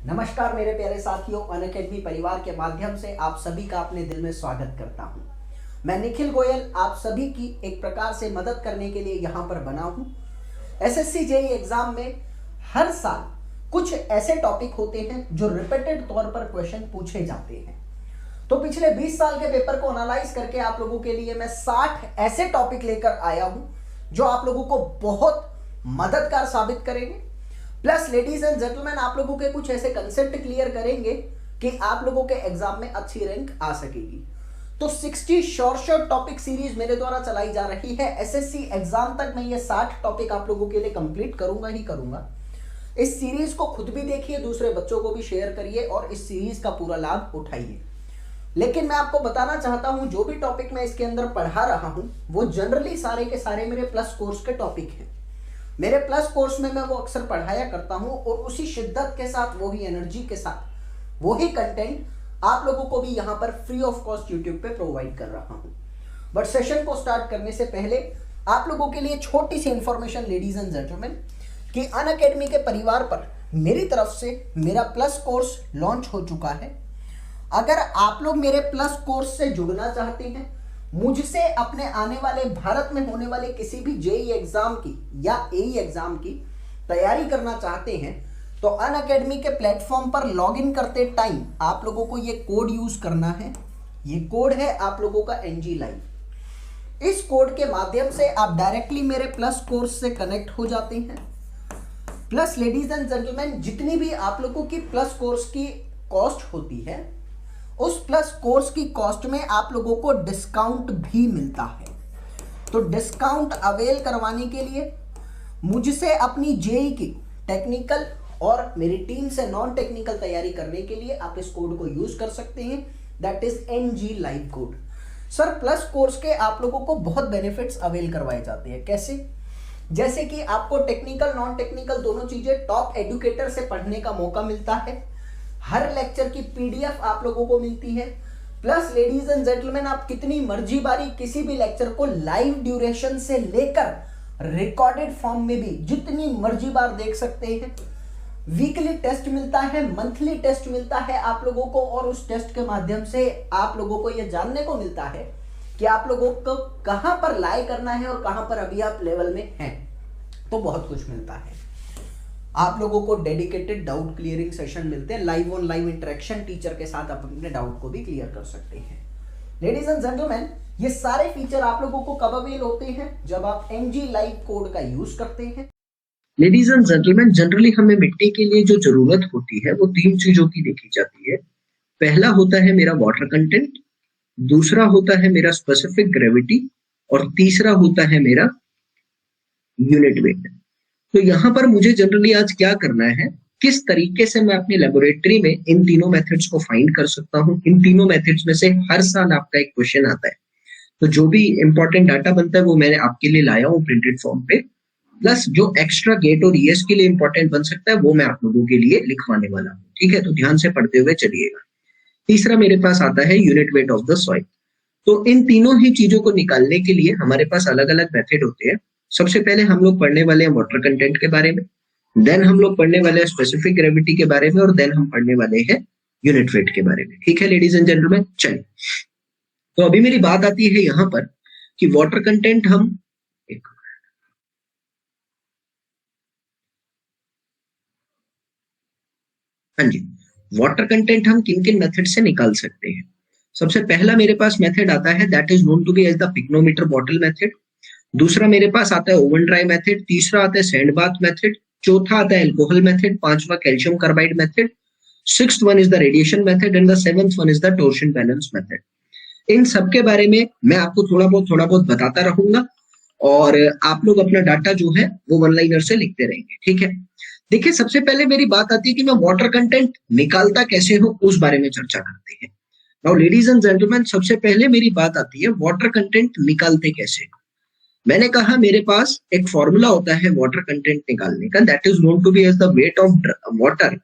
नमस्कार मेरे प्यारे साथियों, अनअकैडमी परिवार के माध्यम से आप सभी का अपने दिल में स्वागत करता हूं। मैं निखिल गोयल आप सभी की एक प्रकार से मदद करने के लिए यहां पर बना हूं। एसएससी जेईई एग्जाम में हर साल कुछ ऐसे टॉपिक होते हैं जो रिपीटेड तौर पर क्वेश्चन पूछे जाते हैं। तो पिछले 20 साल के पेपर को एनालाइज करके आप लोगों के लिए मैं 60 ऐसे टॉपिक लेकर आया हूं जो आप लोगों को बहुत मददगार साबित करेंगे। प्लस लेडीज एंड जेंटलमैन, आप लोगों के कुछ ऐसे कंसेप्ट क्लियर करेंगे कि आप लोगों के एग्जाम में अच्छी रैंक आ सकेगी। तो 60 शॉर्ट टॉपिक सीरीज मेरे द्वारा चलाई जा रही है। एसएससी एग्जाम तक मैं ये 60 टॉपिक आप लोगों के लिए कंप्लीट करूंगा ही करूंगा। इस सीरीज को खुद भी देखिए, दूसरे बच्चों को भी शेयर करिए और इस सीरीज का पूरा लाभ उठाइए। लेकिन मैं आपको बताना चाहता हूं, जो भी टॉपिक मैं इसके अंदर पढ़ा रहा हूं वो जनरली सारे के सारे मेरे प्लस कोर्स के टॉपिक हैं। मेरे प्लस कोर्स में मैं वो अक्सर पढ़ाया करता हूं और उसी शिद्दत के साथ, वही एनर्जी के साथ, वही कंटेंट आप लोगों को भी यहां पर फ्री ऑफ कॉस्ट यूट्यूब पे प्रोवाइड कर रहा हूं। बट सेशन को स्टार्ट करने से पहले आप लोगों के लिए छोटी सी इंफॉर्मेशन लेडीज एंड जेंटलमैन, कि अनअकैडमी के परिवार पर मेरी तरफ से मेरा प्लस कोर्स लॉन्च हो चुका है। अगर आप लोग मेरे प्लस कोर्स से जुड़ना चाहते हैं, मुझसे अपने आने वाले भारत में होने वाले किसी भी जेईई एग्जाम की या एई एग्जाम की तैयारी करना चाहते हैं, तो अनअकैडमी के प्लेटफॉर्म पर लॉगिन करते टाइम आप लोगों को ये कोड यूज करना है। ये कोड है आप लोगों का NG लाइव। इस कोड के माध्यम से आप डायरेक्टली मेरे प्लस कोर्स से कनेक्ट हो जाते हैं। प्लस लेडीज एंड जेंटलमैन, जितनी भी आप लोगों की प्लस कोर्स की कॉस्ट होती है, उस प्लस कोर्स की कॉस्ट में आप लोगों को डिस्काउंट भी मिलता है। तो डिस्काउंट अवेल करवाने के लिए मुझसे अपनी जेईई की टेक्निकल और मेरी टीम से नॉन टेक्निकल तैयारी करने के लिए आप इस कोड को यूज कर सकते हैं, that is NG live code. Sir, plus course के आप लोगों को बहुत बेनिफिट्स अवेल करवाए जाते हैं। कैसे? जैसे कि आपको टेक्निकल नॉन टेक्निकल दोनों चीजें टॉप एजुकेटर से पढ़ने का मौका मिलता है। हर लेक्चर की PDF आप लोगों को मिलती है। प्लस लेडीज एंड जेंटलमैन, आप कितनी मर्जी बारी किसी भी लेक्चर को लाइव ड्यूरेशन से लेकर रिकॉर्डेड फॉर्म में भी जितनी मर्जी बार देख सकते हैं। वीकली टेस्ट मिलता है, मंथली टेस्ट मिलता है आप लोगों को, और उस टेस्ट के माध्यम से आप लोगों को यह जानने को मिलता है कि आप लोगों को कहां पर लाए करना है और कहां पर अभी आप लेवल में हैं। तो बहुत कुछ मिलता है। आप लोगों को डेडिकेटेड डाउट क्लियरिंग सेशन मिलते हैं, live on live interaction teacher के साथ आप अपने डाउट को भी क्लियर कर सकते हैं। लेडीज एंड जेंटलमैन, ये सारे फीचर आप लोगों को कब अवेल होते हैं? जब आप NG लाइव कोड का यूज करते हैं। लेडीज एंड जेंटलमैन, जनरली हमें मिट्टी के लिए जो जरूरत होती है वो 3 चीजों की देखी जाती है। पहला होता है मेरा वाटर कंटेंट, दूसरा होता है मेरा स्पेसिफिक ग्रेविटी, और तीसरा होता है मेरा यूनिट वेट। तो यहाँ पर मुझे जनरली आज क्या करना है, किस तरीके से मैं अपनी लेबोरेटरी में इन तीनों मेथड्स को फाइंड कर सकता हूँ। इन तीनों मेथड्स में से हर साल आपका एक क्वेश्चन आता है, तो जो भी इंपॉर्टेंट डाटा बनता है वो मैंने आपके लिए लाया हूँ प्रिंटेड फॉर्म पे। प्लस जो एक्स्ट्रा गेट और ES के लिए इंपॉर्टेंट बन सकता है वो मैं आप लोगों के लिए लिखवाने वाला हूँ। ठीक है, तो ध्यान से पढ़ते हुए चलिएगा। तीसरा मेरे पास आता है unit weight of the soil. तो इन तीनों ही चीजों को निकालने के लिए हमारे पास अलग अलग मेथड होते हैं। सबसे पहले हम लोग पढ़ने वाले हैं वाटर कंटेंट के बारे में, देन हम लोग पढ़ने वाले हैं स्पेसिफिक ग्रेविटी के बारे में, और देन हम पढ़ने वाले हैं यूनिट वेट के बारे में। ठीक है लेडीज एंड जेंटलमैन, चलिए। तो अभी मेरी बात आती है यहाँ पर कि वाटर कंटेंट हम हाँ जी, वाटर कंटेंट हम किन किन मेथड से निकाल सकते हैं। सबसे पहला मेरे पास मेथड आता है, that is known to be as the pycnometer bottle method. दूसरा मेरे पास आता है ओवन ड्राई मेथड। तीसरा आता है सैंड बाथ मेथड। चौथा आता है अल्कोहल मेथड। पांचवा calcium carbide method. Sixth one is the radiation method and the seventh one is the torsion balance method. इन सब के बारे में मैं आपको थोड़ा बहुत बताता रहूंगा, और आप लोग अपना डाटा जो है वो वन लाइनर से लिखते रहेंगे। ठीक है, देखिए सबसे पहले मेरी बात आती है कि मैं वाटर कंटेंट निकालता कैसे हूं, उस बारे में चर्चा करते हैं। नाउ लेडीज एंड जेंटलमैन, सबसे पहले मेरी बात आती है वाटर कंटेंट निकालते कैसे। मैंने कहा मेरे पास एक फॉर्मूला होता है वाटर कंटेंट निकालने का, that is known to be as the weight of water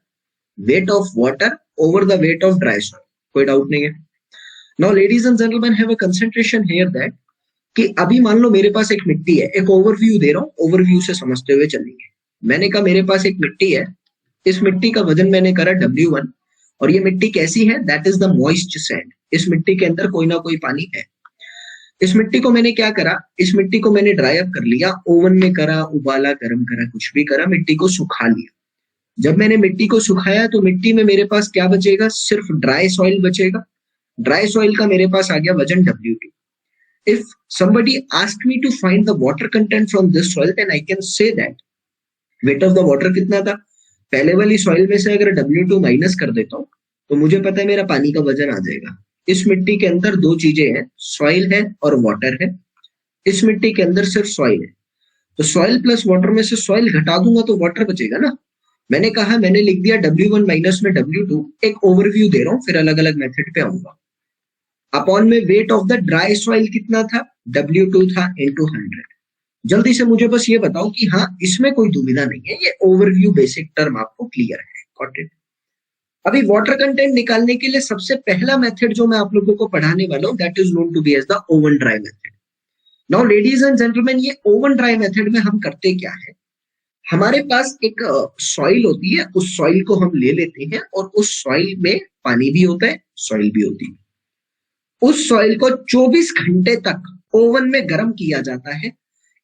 over the weight of dry soil. कोई डाउट नहीं है। Now ladies and gentleman, have a concentration here that कि अभी मान लो मेरे पास एक मिट्टी है, एक ओवरव्यू दे रहा हूं, ओवरव्यू से समझते हुए चलेंगे। मैंने कहा मेरे पास एक मिट्टी है, इस मिट्टी का वजन मैंने करा W1 और ये मिट्टी कैसी है, that is the moist sand. इस मिट्टी के अंदर कोई ना कोई पानी है। इस मिट्टी को मैंने क्या करा, इस मिट्टी को मैंने ड्राई अप कर लिया, ओवन में करा, उबाला, गर्म करा, कुछ भी करा, मिट्टी को सुखा लिया। जब मैंने मिट्टी को सुखाया तो मिट्टी में मेरे पास क्या बचेगा, सिर्फ ड्राई सॉइल बचेगा। ड्राई सॉइल का मेरे पास आ गया वजन W2। If somebody asked me to find the water content from this soil, then I can say that weight of the water कितना था, पहले वाली सॉइल में से अगर W2 माइनस कर देता हूँ तो मुझे पता है मेरा पानी का वजन आ जाएगा। इस मिट्टी के अंदर दो चीजें हैं, सॉइल है और वाटर है। इस मिट्टी के अंदर सिर्फ सॉइल है, तो सॉइल प्लस वाटर में से सॉइल घटा दूंगा तो वाटर बचेगा ना। मैंने कहा, मैंने लिख दिया W1 माइनस में W2। एक ओवरव्यू दे रहा हूँ, फिर अलग अलग मेथड पे आऊंगा। अपॉन में wait of the dry soil कितना था, W2 था इंटू 100। जल्दी से मुझे बस ये बताओ कि हाँ इसमें कोई दुविधा नहीं है, ये ओवरव्यू बेसिक टर्म आपको क्लियर है। Got it. अभी वाटर कंटेंट निकालने के लिए सबसे पहला मेथड जो मैं आप लोगों को पढ़ाने वाला हूं, that is known to be as the oven dry method. Now ladies and gentleman, ये ओवन ड्राई मेथड में हम करते क्या है, हमारे पास एक सॉइल होती है, उस सॉइल को हम ले लेते हैं और उस सॉइल में पानी भी होता है, सॉइल भी होती है। उस सॉइल को 24 घंटे तक ओवन में गर्म किया जाता है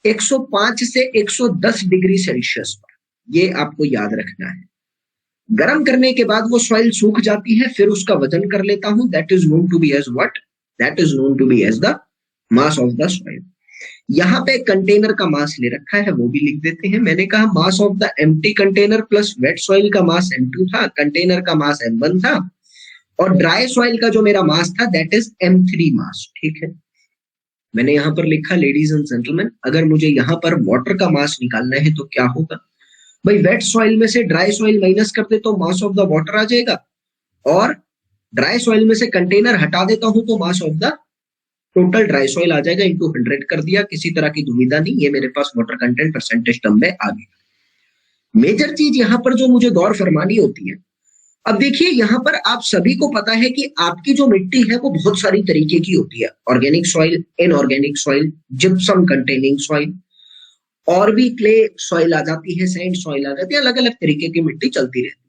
105 से 110 डिग्री सेल्सियस पर। ये आपको याद रखना है। गर्म करने के बाद वो सॉइल सूख जाती है, फिर उसका वजन कर लेता हूं, that is known to be as what, that is known to be as the mass of the soil. यहाँ पे कंटेनर का मास ले रखा है, वो भी लिख देते हैं। मैंने कहा मास of the empty container plus wait soil का मास M2 था, कंटेनर का मास M1 था, और ड्राई सॉइल का जो मेरा मास था दैट इज M3 मास। ठीक है, मैंने यहां पर लिखा लेडीज एंड जेंटलमैन, अगर मुझे यहां पर वाटर का मास निकालना है तो क्या होगा भाई, वेट सॉइल में से ड्राई सॉइल माइनस कर दे तो मास ऑफ द वाटर आ जाएगा, और ड्राई सॉइल में से कंटेनर हटा देता हूं तो mass of the total dry soil आ जाएगा, इंटू 100 कर दिया। किसी तरह की दुविधा नहीं, ये मेरे पास वाटर कंटेंट परसेंटेज टर्म में आ गया। मेजर चीज यहां पर जो मुझे गौर फरमानी होती है, अब देखिए यहां पर आप सभी को पता है कि आपकी जो मिट्टी है वो बहुत सारी तरीके की होती है, organic soil, inorganic soil, gypsum containing soil, और भी क्ले सॉइल आ जाती है, सैंड सॉइल आ जाती है, अलग अलग तरीके की मिट्टी चलती रहती है।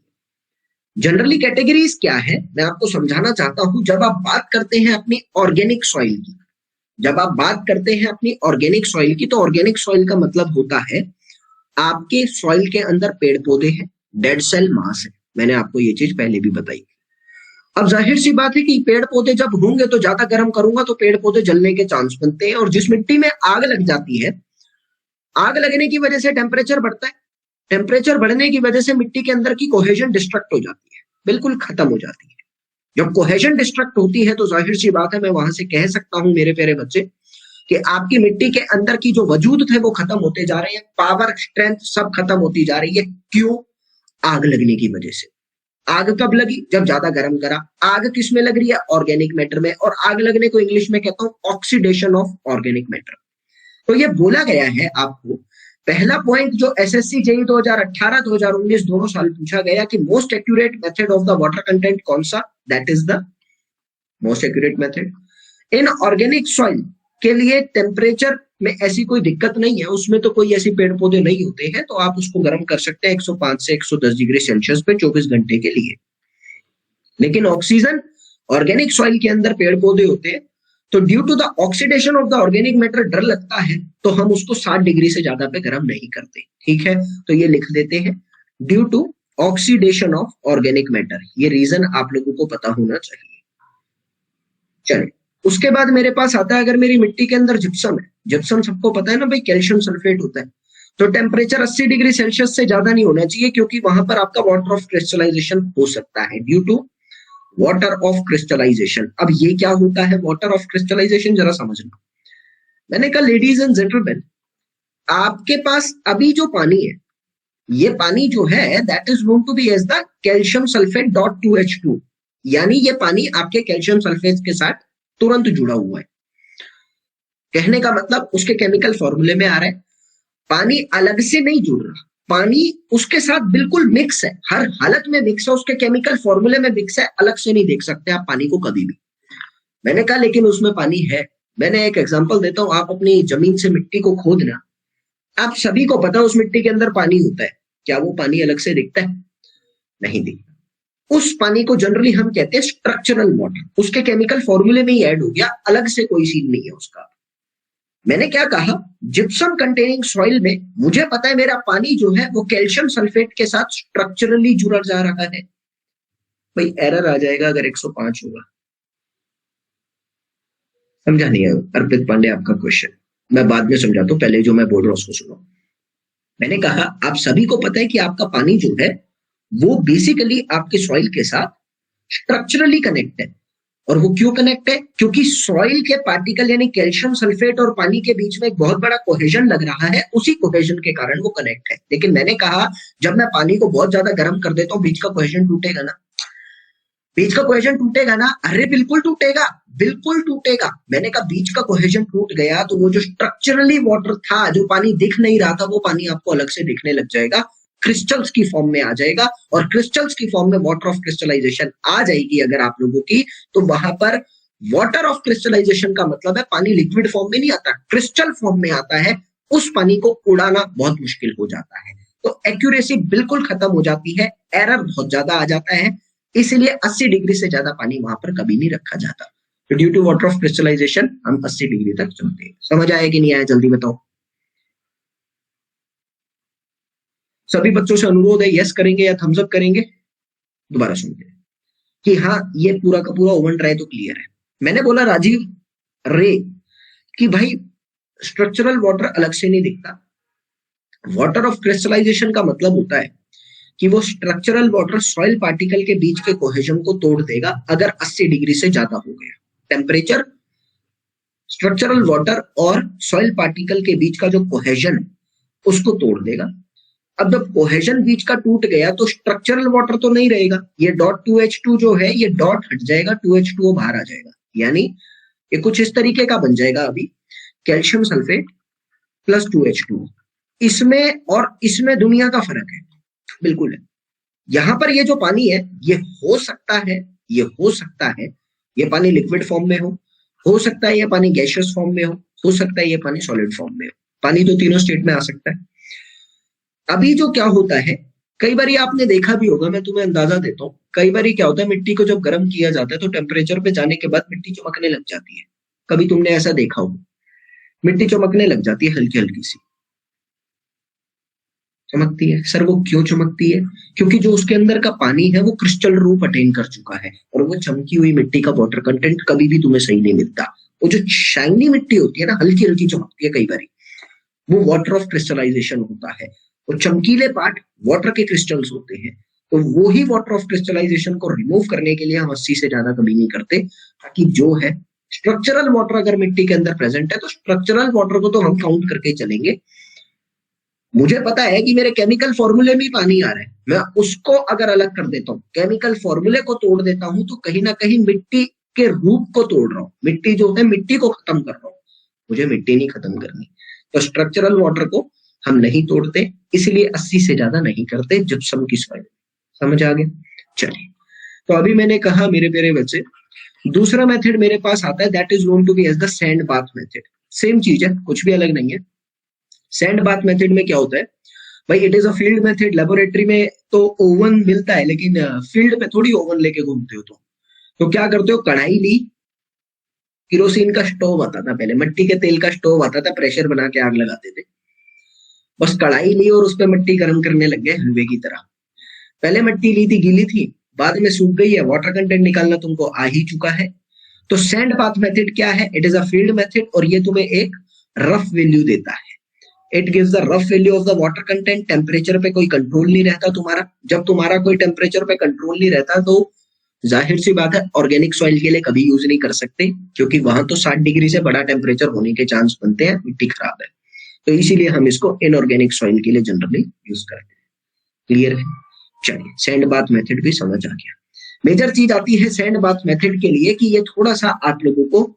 जनरली कैटेगरीज क्या है मैं आपको समझाना चाहता हूं। जब आप बात करते हैं अपनी ऑर्गेनिक सॉइल की, जब आप बात करते हैं अपनी ऑर्गेनिक सॉइल की, तो ऑर्गेनिक सॉइल का मतलब होता है आपके सॉइल के अंदर पेड़ पौधे हैं, डेड सेल मास है। मैंने आपको ये चीज पहले भी बताई। अब जाहिर सी बात है कि पेड़ पौधे जब होंगे तो ज्यादा गर्म करूंगा तो पेड़ पौधे जलने के चांस बनते हैं, और जिस मिट्टी में आग लग जाती है, आग लगने की वजह से टेम्परेचर बढ़ता है, टेम्परेचर बढ़ने की वजह से मिट्टी के अंदर की कोहेजन डिस्ट्रक्ट हो जाती है, बिल्कुल खत्म हो जाती है। जब कोहेजन डिस्ट्रक्ट होती है तो जाहिर सी बात है मैं वहां से कह सकता हूं मेरे प्यारे बच्चे कि आपकी मिट्टी के अंदर की जो वजूद थे वो खत्म होते जा रहे हैं, पावर, स्ट्रेंथ सब खत्म होती जा रही है। क्यों? आग लगने की वजह से। आग कब लगी? जब ज्यादा गर्म करा। आग किस में लग रही है? ऑर्गेनिक मैटर में, और आग लगने को इंग्लिश में कहता हूं ऑक्सीडेशन ऑफ ऑर्गेनिक मैटर। तो ये बोला गया है आपको, पहला पॉइंट जो एसएससी जेईई 2018 2019 दोनों साल पूछा गया कि most accurate method of the water content कौन सा, that is the most accurate method in organic soil के लिए। टेम्परेचर में ऐसी कोई दिक्कत नहीं है, उसमें तो कोई ऐसी पेड़ पौधे नहीं होते हैं, तो आप उसको गर्म कर सकते हैं 105 से 110 डिग्री सेल्सियस पे 24 घंटे के लिए। लेकिन ऑक्सीजन ऑर्गेनिक सॉइल के अंदर पेड़ पौधे होते हैं, तो due to the oxidation of the organic matter डर लगता है, तो हम उसको 60 डिग्री से ज्यादा पे गर्म नहीं करते। ठीक है, तो ये लिख देते हैं due to oxidation of organic matter. ये रीजन आप लोगों को पता होना चाहिए। चलिए, उसके बाद मेरे पास आता है, अगर मेरी मिट्टी के अंदर जिप्सम है, जिप्सम सबको पता है ना भाई, कैल्शियम सल्फेट होता है, तो टेम्परेचर 80 डिग्री सेल्सियस से ज्यादा नहीं होना चाहिए, क्योंकि वहां पर आपका वाटर ऑफ क्रिस्टलाइजेशन हो सकता है, due to water of crystallization. अब ये क्या होता है वाटर ऑफ क्रिस्टलाइजेशन, जरा समझना। मैंने कहा लेडीज एंड जेंटलमैन, आपके पास अभी जो पानी है, ये पानी जो है that is known to be as the calcium sulphate dot 2H2, यानी ये पानी आपके कैल्शियम सल्फेट के साथ तुरंत जुड़ा हुआ है। कहने का मतलब उसके केमिकल फॉर्मूले में आ रहा है, पानी अलग से नहीं जुड़ रहा, पानी उसके साथ बिल्कुल मिक्स है, हर हालत में मिक्स है, उसके केमिकल फॉर्मूले में मिक्स है, अलग से नहीं देख सकते आप पानी को कभी भी। मैंने कहा लेकिन उसमें पानी है। मैंने एक एग्जांपल देता हूं, आप अपनी जमीन से मिट्टी को खोदना, आप सभी को पता है उस मिट्टी के अंदर पानी होता है, क्या वो पानी अलग से दिखता है? नहीं दिखता। उस पानी को जनरली हम कहते हैं स्ट्रक्चरल वाटर, उसके केमिकल फॉर्मूले में ही ऐड हो गया, अलग से कोई सीन नहीं है उसका। मैंने क्या कहा, जिप्सम कंटेनिंग सॉइल में मुझे पता है मेरा पानी जो है वो कैल्शियम सल्फेट के साथ स्ट्रक्चरली जुड़ा जा रहा है। भाई एरर आ जाएगा अगर 105 होगा। समझा नहीं है अर्पित पांडे आपका क्वेश्चन, मैं बाद में समझाता हूं, पहले जो मैं बोल रहा हूं उसको सुनो। मैंने कहा आप सभी को पता है कि आपका पानी जो है वो बेसिकली आपके सॉइल के साथ स्ट्रक्चरली कनेक्ट है। और वो क्यों कनेक्ट है? क्योंकि सॉइल के पार्टिकल यानी कैल्शियम सल्फेट और पानी के बीच में एक बहुत बड़ा कोहेजन लग रहा है, उसी कोहेजन के कारण वो कनेक्ट है। लेकिन मैंने कहा जब मैं पानी को बहुत ज्यादा गर्म कर देता हूँ बीच का कोहेजन टूटेगा ना, बीच का कोहेजन टूटेगा ना, अरे बिल्कुल टूटेगा, बिल्कुल टूटेगा। मैंने कहा बीच का कोहेजन टूट गया तो वो जो स्ट्रक्चरली वाटर था, जो पानी दिख नहीं रहा था, वो पानी आपको अलग से दिखने लग जाएगा, क्रिस्टल्स की फॉर्म में आ जाएगा। और क्रिस्टल्स की फॉर्म में वाटर ऑफ क्रिस्टलाइजेशन आ जाएगी अगर आप लोगों की, तो वहां पर वाटर ऑफ क्रिस्टलाइजेशन का मतलब है पानी लिक्विड फॉर्म में नहीं आता, क्रिस्टल फॉर्म में आता है। उस पानी को उड़ाना बहुत मुश्किल हो जाता है, तो एक्यूरेसी बिल्कुल खत्म हो जाती है, एरर बहुत ज्यादा आ जाता है। इसलिए 80 डिग्री से ज्यादा पानी वहां पर कभी नहीं रखा जाता। तो due to water of crystallization हम 80 डिग्री तक चलते हैं। समझ आया कि नहीं आया, जल्दी बताओ। सभी बच्चों से अनुरोध है, यस करेंगे या थम्स अप करेंगे? दोबारा सुनते हैं कि हाँ ये पूरा का पूरा ओवन ड्राई तो क्लियर है। मैंने बोला राजीव रे कि भाई स्ट्रक्चरल वाटर अलग से नहीं दिखता। वाटर ऑफ क्रिस्टलाइजेशन का मतलब होता है कि वो स्ट्रक्चरल वाटर सॉइल पार्टिकल के बीच के कोहेजन को तोड़ देगा अगर 80 डिग्री से ज्यादा हो गया टेम्परेचर। स्ट्रक्चरल वाटर और सॉइल पार्टिकल के बीच का जो कोहेजन उसको तोड़ देगा। अब जब कोहेजन बीच का टूट गया तो स्ट्रक्चरल वाटर तो नहीं रहेगा, ये डॉट 2H2 जो है ये डॉट हट जाएगा, 2H2O बाहर आ जाएगा। यानी ये कुछ इस तरीके का बन जाएगा अभी, कैल्शियम सल्फेट प्लस 2H2O। इसमें और इसमें दुनिया का फर्क है, बिल्कुल है। यहां पर ये जो पानी है ये हो सकता है, ये हो सकता है ये पानी लिक्विड फॉर्म में हो सकता है ये पानी गैसियस फॉर्म में हो सकता है ये पानी सॉलिड फॉर्म में हो। पानी तो तीनों स्टेट में आ सकता है। अभी जो क्या होता है, कई बार आपने देखा भी होगा, मैं तुम्हें अंदाजा देता हूँ, कई बार क्या होता है मिट्टी को जब गर्म किया जाता है तो टेम्परेचर पे जाने के बाद मिट्टी चमकने लग जाती है। कभी तुमने ऐसा देखा होगा, मिट्टी चमकने लग जाती है, हल्की हल्की सी चमकती है। सर वो क्यों चमकती है? क्योंकि जो उसके अंदर का पानी है वो क्रिस्टल रूप अटेन कर चुका है, और वो चमकी हुई मिट्टी का वाटर कंटेंट कभी भी तुम्हें सही नहीं मिलता। वो जो शाइनी मिट्टी होती है ना, हल्की हल्की चमकती है, कई बार वो वाटर ऑफ क्रिस्टलाइजेशन होता है। और चमकीले पार्ट वाटर के क्रिस्टल्स होते हैं, तो वो ही वाटर ऑफ क्रिस्टलाइजेशन को रिमूव करने के लिए हम 80 से ज्यादा कभी नहीं करते, ताकि जो है स्ट्रक्चरल वाटर अगर मिट्टी के अंदर प्रेजेंट है तो स्ट्रक्चरल वाटर को तो हम काउंट करके चलेंगे। मुझे पता है कि मेरे केमिकल फॉर्मूले में पानी आ रहा है, मैं उसको अगर अलग कर देता हूँ, केमिकल फॉर्मूले को तोड़ देता हूं, तो कहीं ना कहीं मिट्टी के रूप को तोड़ रहा हूँ, मिट्टी जो है मिट्टी को खत्म कर रहा हूँ। मुझे मिट्टी नहीं खत्म करनी, तो स्ट्रक्चरल वाटर को हम नहीं तोड़ते, इसलिए 80 से ज्यादा नहीं करते जिप्सम की सॉइल। समझ आ गया? चलिए, तो अभी मैंने कहा मेरे प्यारे बच्चे, दूसरा मेथड मेरे पास आता है, that is known to be as the sand bath method. Same चीज है, कुछ भी अलग नहीं है। सैंड बाथ मेथड में क्या होता है भाई, it is a field method. Laboratory में तो ओवन मिलता है, लेकिन फील्ड पे थोड़ी ओवन लेके घूमते हो। तो क्या करते हो, कढ़ाई ली, केरोसिन का स्टोव आता था पहले, मिट्टी के तेल का स्टोव आता था, प्रेशर बना के आग लगाते थे। बस कढ़ाई ली और उस पर मिट्टी गर्म करने लग गए हलवे की तरह। पहले मिट्टी ली थी, गीली थी, बाद में सूख गई है, वाटर कंटेंट निकालना तुमको आ ही चुका है। तो सैंड बाथ मेथड क्या है, it is a field method, और ये तुम्हें एक रफ वैल्यू देता है। It gives the rough value of the water content. Temperature पे कोई कंट्रोल नहीं रहता तुम्हारा। जब तुम्हारा कोई टेम्परेचर पे कंट्रोल नहीं रहता तो जाहिर सी बात है ऑर्गेनिक सॉइल के लिए कभी यूज नहीं कर सकते, क्योंकि वहां तो 60 डिग्री से बड़ा टेम्परेचर होने के चांस बनते हैं, मिट्टी खराब है। तो इसीलिए हम इसको इनऑर्गेनिक सॉइल के लिए जनरली यूज करते हैं। क्लियर है? चलिए, सैंड बाथ मेथड भी समझ आ गया। मेजर चीज आती है सैंड बाथ मेथड के लिए कि ये थोड़ा सा आप लोगों को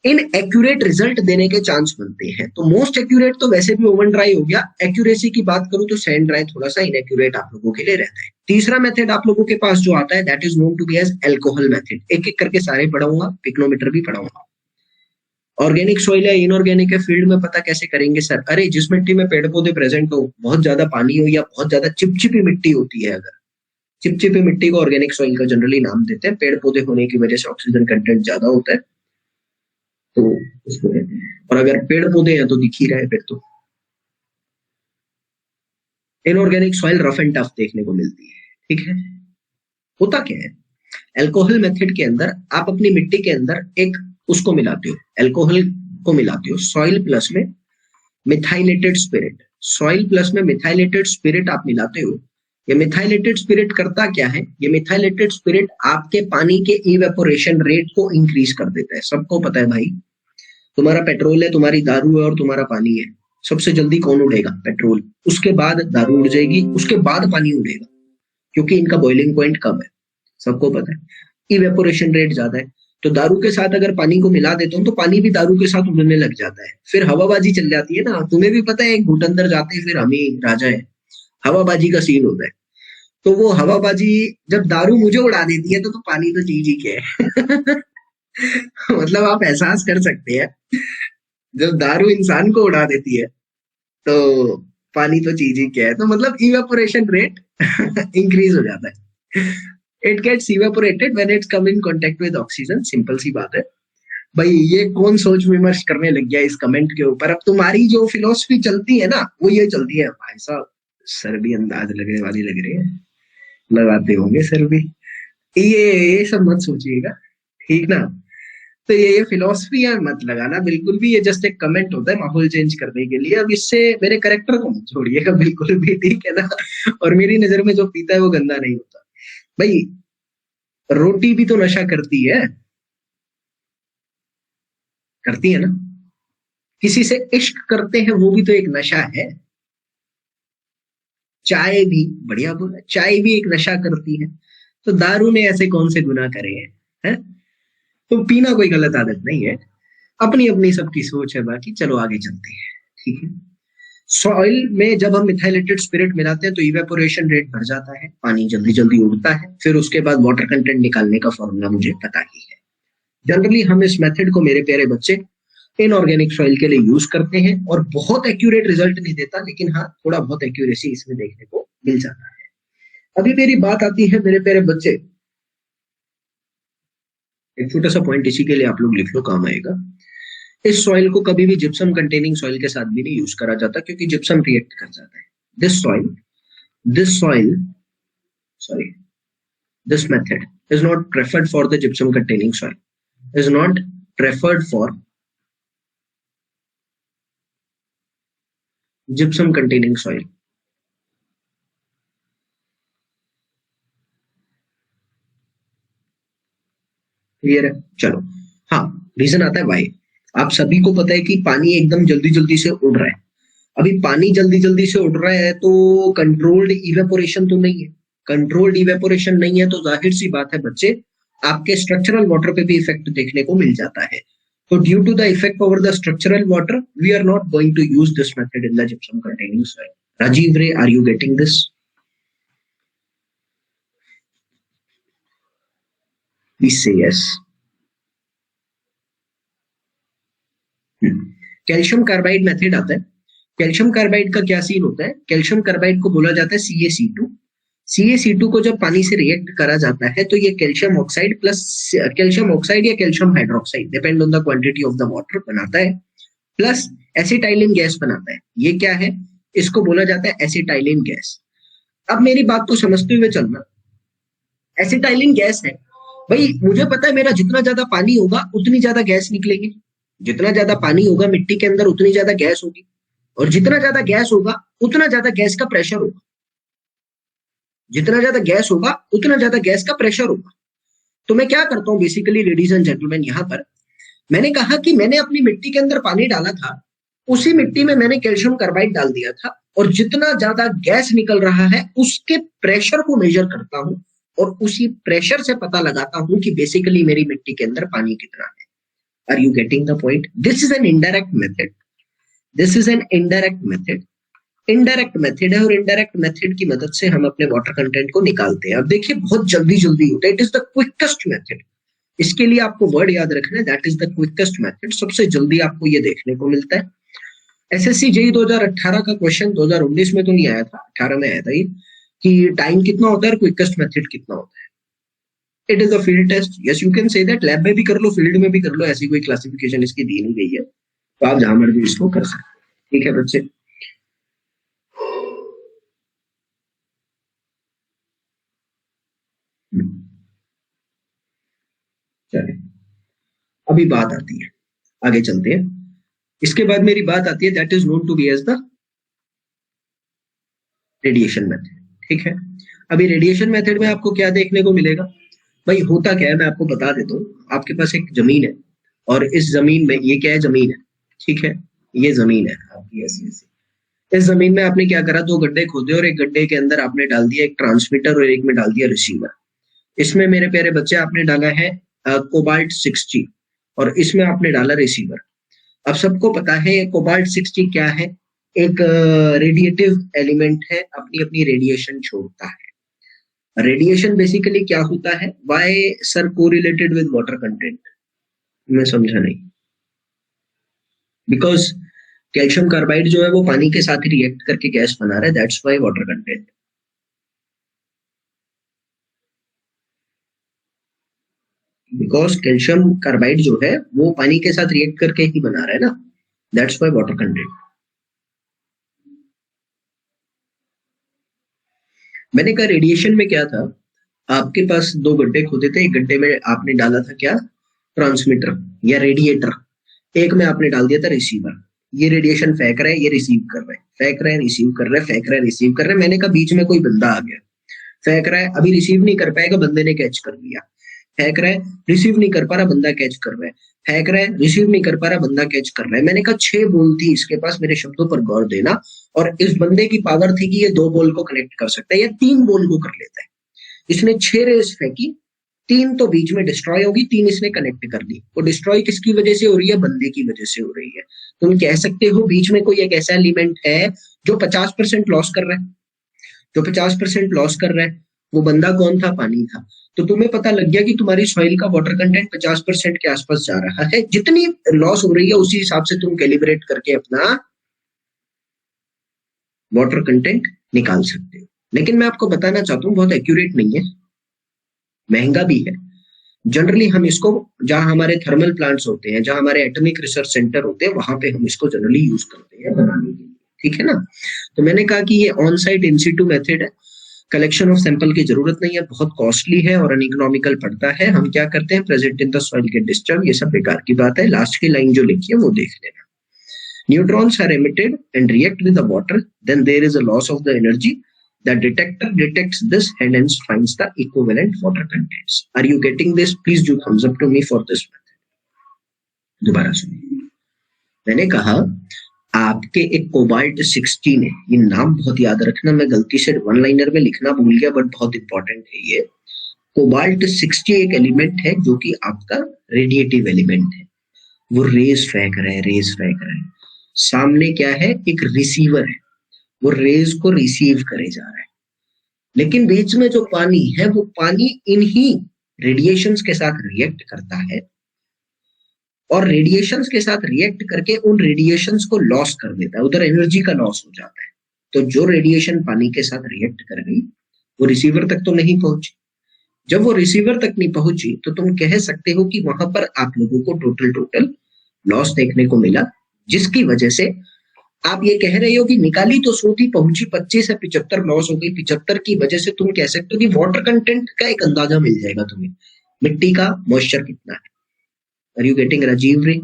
इनएक्यूरेट रिजल्ट देने के चांस बनते हैं। तो मोस्ट एक्यूरेट तो वैसे भी ओवन ड्राई हो गया, एक्यूरेसी की बात करूं तो सैंड ड्राई थोड़ा सा इनएक्यूरेट आप लोगों के लिए रहता है। तीसरा मेथड आप लोगों के पास जो आता है, that is known to be as alcohol method. एक एक करके सारे पढ़ाऊंगा, पिक्नोमीटर भी पढ़ाऊंगा। ऑर्गेनिक सॉइल है, इनऑर्गेनिक है, फील्ड में पता कैसे करेंगे सर? अरे जिस मिट्टी में पेड़ पौधे प्रेजेंट हो, बहुत ज्यादा पानी हो, या बहुत ज्यादा चिपचिपी मिट्टी होती है, अगर चिपचिपी मिट्टी को ऑर्गेनिक सॉइल का जनरली नाम देते हैं, पेड़ पौधे होने की वजह से ऑक्सीजन कंटेंट ज्यादा होता है तो उसको कहते हैं। और अगर पेड़ पौधे हैं तो दिख ही रहा है फिर तो। Inorganic soil rough and tough देखने को मिलती है, ठीक है। होता क्या है, अल्कोहल मेथड के अंदर आप अपनी मिट्टी के अंदर एक उसको मिलाते हो, अल्कोहल को मिलाते हो सॉइल प्लस में मिथाइलेटेड स्पिरिट, सॉइल प्लस में मिथाइलेटेड स्पिरिट आप मिलाते हो। ये मिथाइलेटेड स्पिरिट करता क्या है, ये मिथाइलेटेड स्पिरिट आपके पानी के इवेपोरेशन रेट को इंक्रीज कर देता है। सबको पता है भाई, तुम्हारा पेट्रोल है, तुम्हारी दारू है और तुम्हारा पानी है, सबसे जल्दी कौन उड़ेगा? पेट्रोल, उसके बाद दारू उड़ जाएगी, उसके बाद पानी उड़ेगा, क्योंकि इनका बॉइलिंग पॉइंट कम है, सबको पता है। इवेपोरेशन रेट ज्यादा है, तो दारू के साथ अगर पानी को मिला देता हूँ तो पानी भी दारू के साथ उड़ने लग जाता है, फिर हवाबाजी चल जाती है ना। तुम्हें भी पता है, एक घुट अंदर जाते हैं फिर हम ही राजा है, हवाबाजी का सीन होता है। तो वो हवाबाजी जब दारू मुझे उड़ा देती है तो पानी तो जी के है मतलब आप एहसास कर सकते हैं, जब दारू इंसान को उड़ा देती है तो पानी तो चीज ही क्या है। तो मतलब इवेपोरेशन रेट इंक्रीज हो जाता है। It gets evaporated when it's come in contact with oxygen. Simple सी बात है भाई। ये कौन सोच विमर्श करने लग गया इस कमेंट के ऊपर? अब तुम्हारी जो फिलोसफी चलती है ना वो ये चलती है, भाई साहब सर भी अंदाज लगने वाली लग रही है, लगाते होंगे सर भी, ये सब मत सोचिएगा, ठीक ना। तो ये फिलॉसफी है मत लगाना बिल्कुल भी, ये जस्ट एक कमेंट होता है माहौल चेंज करने के लिए। अब इससे मेरे कैरेक्टर को मत छोड़िएगा बिल्कुल भी, ठीक है ना। और मेरी नजर में जो पीता है वो गंदा नहीं होता भाई। रोटी भी तो नशा करती है ना। किसी से इश्क करते हैं वो भी तो एक नशा है। चाय भी, बढ़िया बोला, चाय भी एक नशा करती है। तो दारू ने ऐसे कौन से गुनाह करे हैं? तो पीना कोई गलत आदत नहीं है, अपनी अपनी सबकी सोच है। बाकी चलो आगे चलते हैं, ठीक है। सॉइल में जब हम मिथाइलेटेड स्पिरिट मिलाते हैं तो इवेपोरेशन रेट बढ़ जाता है, पानी जल्दी जल्दी उड़ता है। फिर उसके बाद वाटर कंटेंट निकालने का फॉर्मूला मुझे पता ही है। जनरली हम इस मेथड को, मेरे प्यारे बच्चे, इनऑर्गेनिक सॉइल के लिए यूज करते हैं और बहुत एक्यूरेट रिजल्ट नहीं देता, लेकिन हाँ थोड़ा बहुत एक्यूरेसी इसमें देखने को मिल जाता है। अभी मेरी बात आती है मेरे प्यारे बच्चे, एक छोटा सा पॉइंट इसी के लिए आप लोग लिख लो, काम आएगा। इस सॉइल को कभी भी जिप्सम कंटेनिंग सॉइल के साथ भी नहीं यूज करा जाता, क्योंकि जिप्सम रिएक्ट कर जाता है। this method is not preferred for the gypsum containing soil, is not preferred for gypsum containing soil. Clear है? चलो, हाँ, रीजन आता है वाई। आप सभी को पता है कि पानी एकदम जल्दी जल्दी से उड़ रहा है। अभी पानी जल्दी जल्दी से उड़ रहा है तो कंट्रोल्ड इवेपोरेशन तो नहीं है। कंट्रोल्ड इवेपोरेशन नहीं है तो जाहिर सी बात है बच्चे, आपके स्ट्रक्चरल वाटर पे भी इफेक्ट देखने को मिल जाता है। तो due to the effect over the structural water, we are not going to use this method in the gypsum containing soil. Rajiv Ray, are you getting this? Please say yes. Calcium carbide method आता है। Calcium carbide का क्या scene होता है? Calcium carbide को बोला जाता है CaC2। CaC2 को जब पानी से रिएक्ट करा जाता है तो ये calcium oxide plus calcium oxide या calcium hydroxide, depend on the quantity of the water, बनाता है, प्लस एसिटाइलिन गैस बनाता है। ये क्या है? इसको बोला जाता है एसिटाइलिन गैस। अब मेरी बात को समझते हुए चलना, एसिटाइलिन गैस है भाई, मुझे पता है मेरा जितना ज्यादा पानी होगा उतनी ज्यादा गैस निकलेगी, जितना ज्यादा पानी होगा मिट्टी के अंदर उतनी ज्यादा गैस होगी, और जितना ज्यादा गैस होगा उतना ज्यादा गैस का प्रेशर होगा, जितना ज्यादा गैस होगा उतना ज्यादा गैस का प्रेशर होगा। तो मैं क्या करता हूं बेसिकली, लेडीज एंड जेंटलमैन, यहां पर मैंने कहा कि मैंने अपनी मिट्टी के अंदर पानी डाला था, उसी मिट्टी में मैंने कैल्शियम कार्बाइड डाल दिया था, और जितना ज्यादा गैस निकल रहा है उसके प्रेशर को मेजर करता हूं और उसी प्रेशर से पता लगाता हूं कि बेसिकली मेरी मिट्टी के अंदर पानी कितना है। Are you getting the point? This is an indirect method, this is an indirect method. Indirect method है और इनडायरेक्ट मेथड की मदद से हम अपने वाटर कंटेंट को निकालते हैं। अब देखिए बहुत जल्दी जल्दी होता है, it is the quickest method. इसके लिए आपको वर्ड याद रखना है, that is the quickest method. सबसे जल्दी आपको ये देखने को मिलता है। SSC JEE 2018 का क्वेश्चन 2019 में तो नहीं आया था, 18 में आया था ये। कि टाइम कितना होता है और क्विकेस्ट मेथड कितना होता है। It is a field test, yes you can say that, lab में भी कर लो फील्ड में भी कर लो, ऐसी कोई क्लासिफिकेशन इसकी दी नहीं गई है, तो आप जहां मर्जी इसको कर सकते हैं। ठीक है बच्चे, चलिए अभी बात आती है, आगे चलते हैं। इसके बाद मेरी बात आती है that is known to be as the radiation method. ठीक है, अभी रेडिएशन मेथड में आपको क्या देखने को मिलेगा भाई, होता क्या है मैं आपको बता देता हूँ। आपके पास एक जमीन है और इस जमीन में, ये क्या है, जमीन है, ठीक है, ये जमीन है आपकी ऐसी ऐसी। इस जमीन में आपने क्या करा, 2 गड्ढे खोदे और एक गड्ढे के अंदर आपने डाल दिया एक ट्रांसमीटर और एक में डाल दिया रिसीवर। इसमें मेरे प्यारे बच्चे आपने डाला है कोबाल्ट 60 और इसमें आपने डाला रिसीवर। अब सबको पता है कोबाल्ट 60 क्या है, एक रेडिएटिव एलिमेंट है, अपनी अपनी रेडिएशन छोड़ता है। रेडिएशन बेसिकली क्या होता है, why sir correlated with water content, मैं समझा नहीं। बिकॉज कैल्शियम कार्बाइड जो है वो पानी के साथ ही रिएक्ट करके गैस बना रहा है, that's why water content. Because calcium carbide जो है वो पानी के साथ रिएक्ट करके ही बना रहा है ना, दैट्स व्हाई वाटर कंटेंट। मैंने कहा रेडिएशन में क्या था, आपके पास 2 गड्ढे खोदे थे, एक गड्ढे में आपने डाला था क्या, ट्रांसमीटर या रेडिएटर, एक में आपने डाल दिया था रिसीवर। ये रेडिएशन फेंक रहा है, ये रिसीव कर रहा है, फेंक रहा है रिसीव कर रहा है, फेंक रहा है रिसीव कर रहा है। मैंने कहा बीच में कोई बंदा आ गया, फेंक रहा है, अभी रिसीव नहीं कर पाएगा, बंदे ने कैच कर लिया, फेंक रहा है, रिसीव नहीं कर पा रहा, बंदा कैच कर रहा है, फेंक रहा है, रिसीव नहीं कर पा रहा, बंदा कैच कर रहा है। मैंने कहा 6 बॉल थी इसके पास, मेरे शब्दों पर गौर देना, और इस बंदे की पावर थी कि ये 2 बॉल को कनेक्ट कर सकता है या 3 बॉल को कर लेता है। इसने 6 रेस फेंकी, 3 तो बीच में डिस्ट्रॉय होगी, 3 इसने कनेक्ट कर दी। वो डिस्ट्रॉय किसकी वजह से हो रही है, बंदे की वजह से हो रही है। तुम कह सकते हो बीच में कोई एक ऐसा एलिमेंट है जो 50% लॉस कर रहा है, जो 50% लॉस कर रहा है, वो बंदा कौन था, पानी था। तो तुम्हें पता लग गया कि तुम्हारी सॉइल का वाटर कंटेंट 50% के आसपास जा रहा है, जितनी लॉस हो रही है उसी हिसाब से तुम कैलिब्रेट करके अपना वाटर कंटेंट निकाल सकते हो। लेकिन मैं आपको बताना चाहता हूँ बहुत एक्यूरेट नहीं है, महंगा भी है। जनरली हम इसको, जहां हमारे थर्मल प्लांट्स होते हैं, जहां हमारे एटॉमिक रिसर्च सेंटर होते हैं, वहां पे हम इसको जनरली यूज करते हैं बनाने के लिए, ठीक है ना। तो मैंने कहा कि ये on site in Situ method है, कलेक्शन ऑफ सैंपल की जरूरत नहीं है, बहुत कॉस्टली है और अनइकोनॉमिकल पड़ता है। हम क्या करते हैं, present in the soil get disturb, ये सब बेकार की बात है। लास्ट की लाइन जो लिखी है वो देख लेना, neutrons are emitted and react with the water, then there is a loss of the energy. The detector detects this and hence finds the equivalent water contents. Are you getting this? Please do thumbs up to me for this method. दोबारा सुनिए, मैंने कहा आपके एक cobalt 16 है, ये नाम बहुत याद रखना, मैं गलती से 1 लाइनर में लिखना भूल गया, बट बहुत इंपॉर्टेंट है ये। कोबाल्ट 60 एक एलिमेंट है जो कि आपका रेडिएटिव एलिमेंट है, वो रेज फेंक रहा है, रेज फेंक रहा है। सामने क्या है, एक रिसीवर है, वो रेज को रिसीव करे जा रहा है। लेकिन बीच में जो पानी है, वो पानी इन्हीं रेडिएशंस के साथ रिएक्ट करता है और रेडिएशंस के साथ रिएक्ट करके उन रेडिएशंस को लॉस कर देता है, उधर एनर्जी का लॉस हो जाता है। तो जो रेडिएशन पानी के साथ रिएक्ट कर गई वो रिसीवर तक तो नहीं पहुंची। जब वो रिसीवर तक नहीं पहुंची तो तुम कह सकते हो कि वहां पर आप लोगों को टोटल लॉस देखने को मिला, जिसकी वजह से आप ये कह रहे हो कि निकाली तो 100 थी, पहुंची 25 से 75 लॉस हो गई। 75 की वजह से तुम कह सकते हो कि वाटर कंटेंट का एक अंदाजा मिल जाएगा तुम्हें, मिट्टी का मॉइस्चर कितना है। आर यू गेटिंग राजीव रे?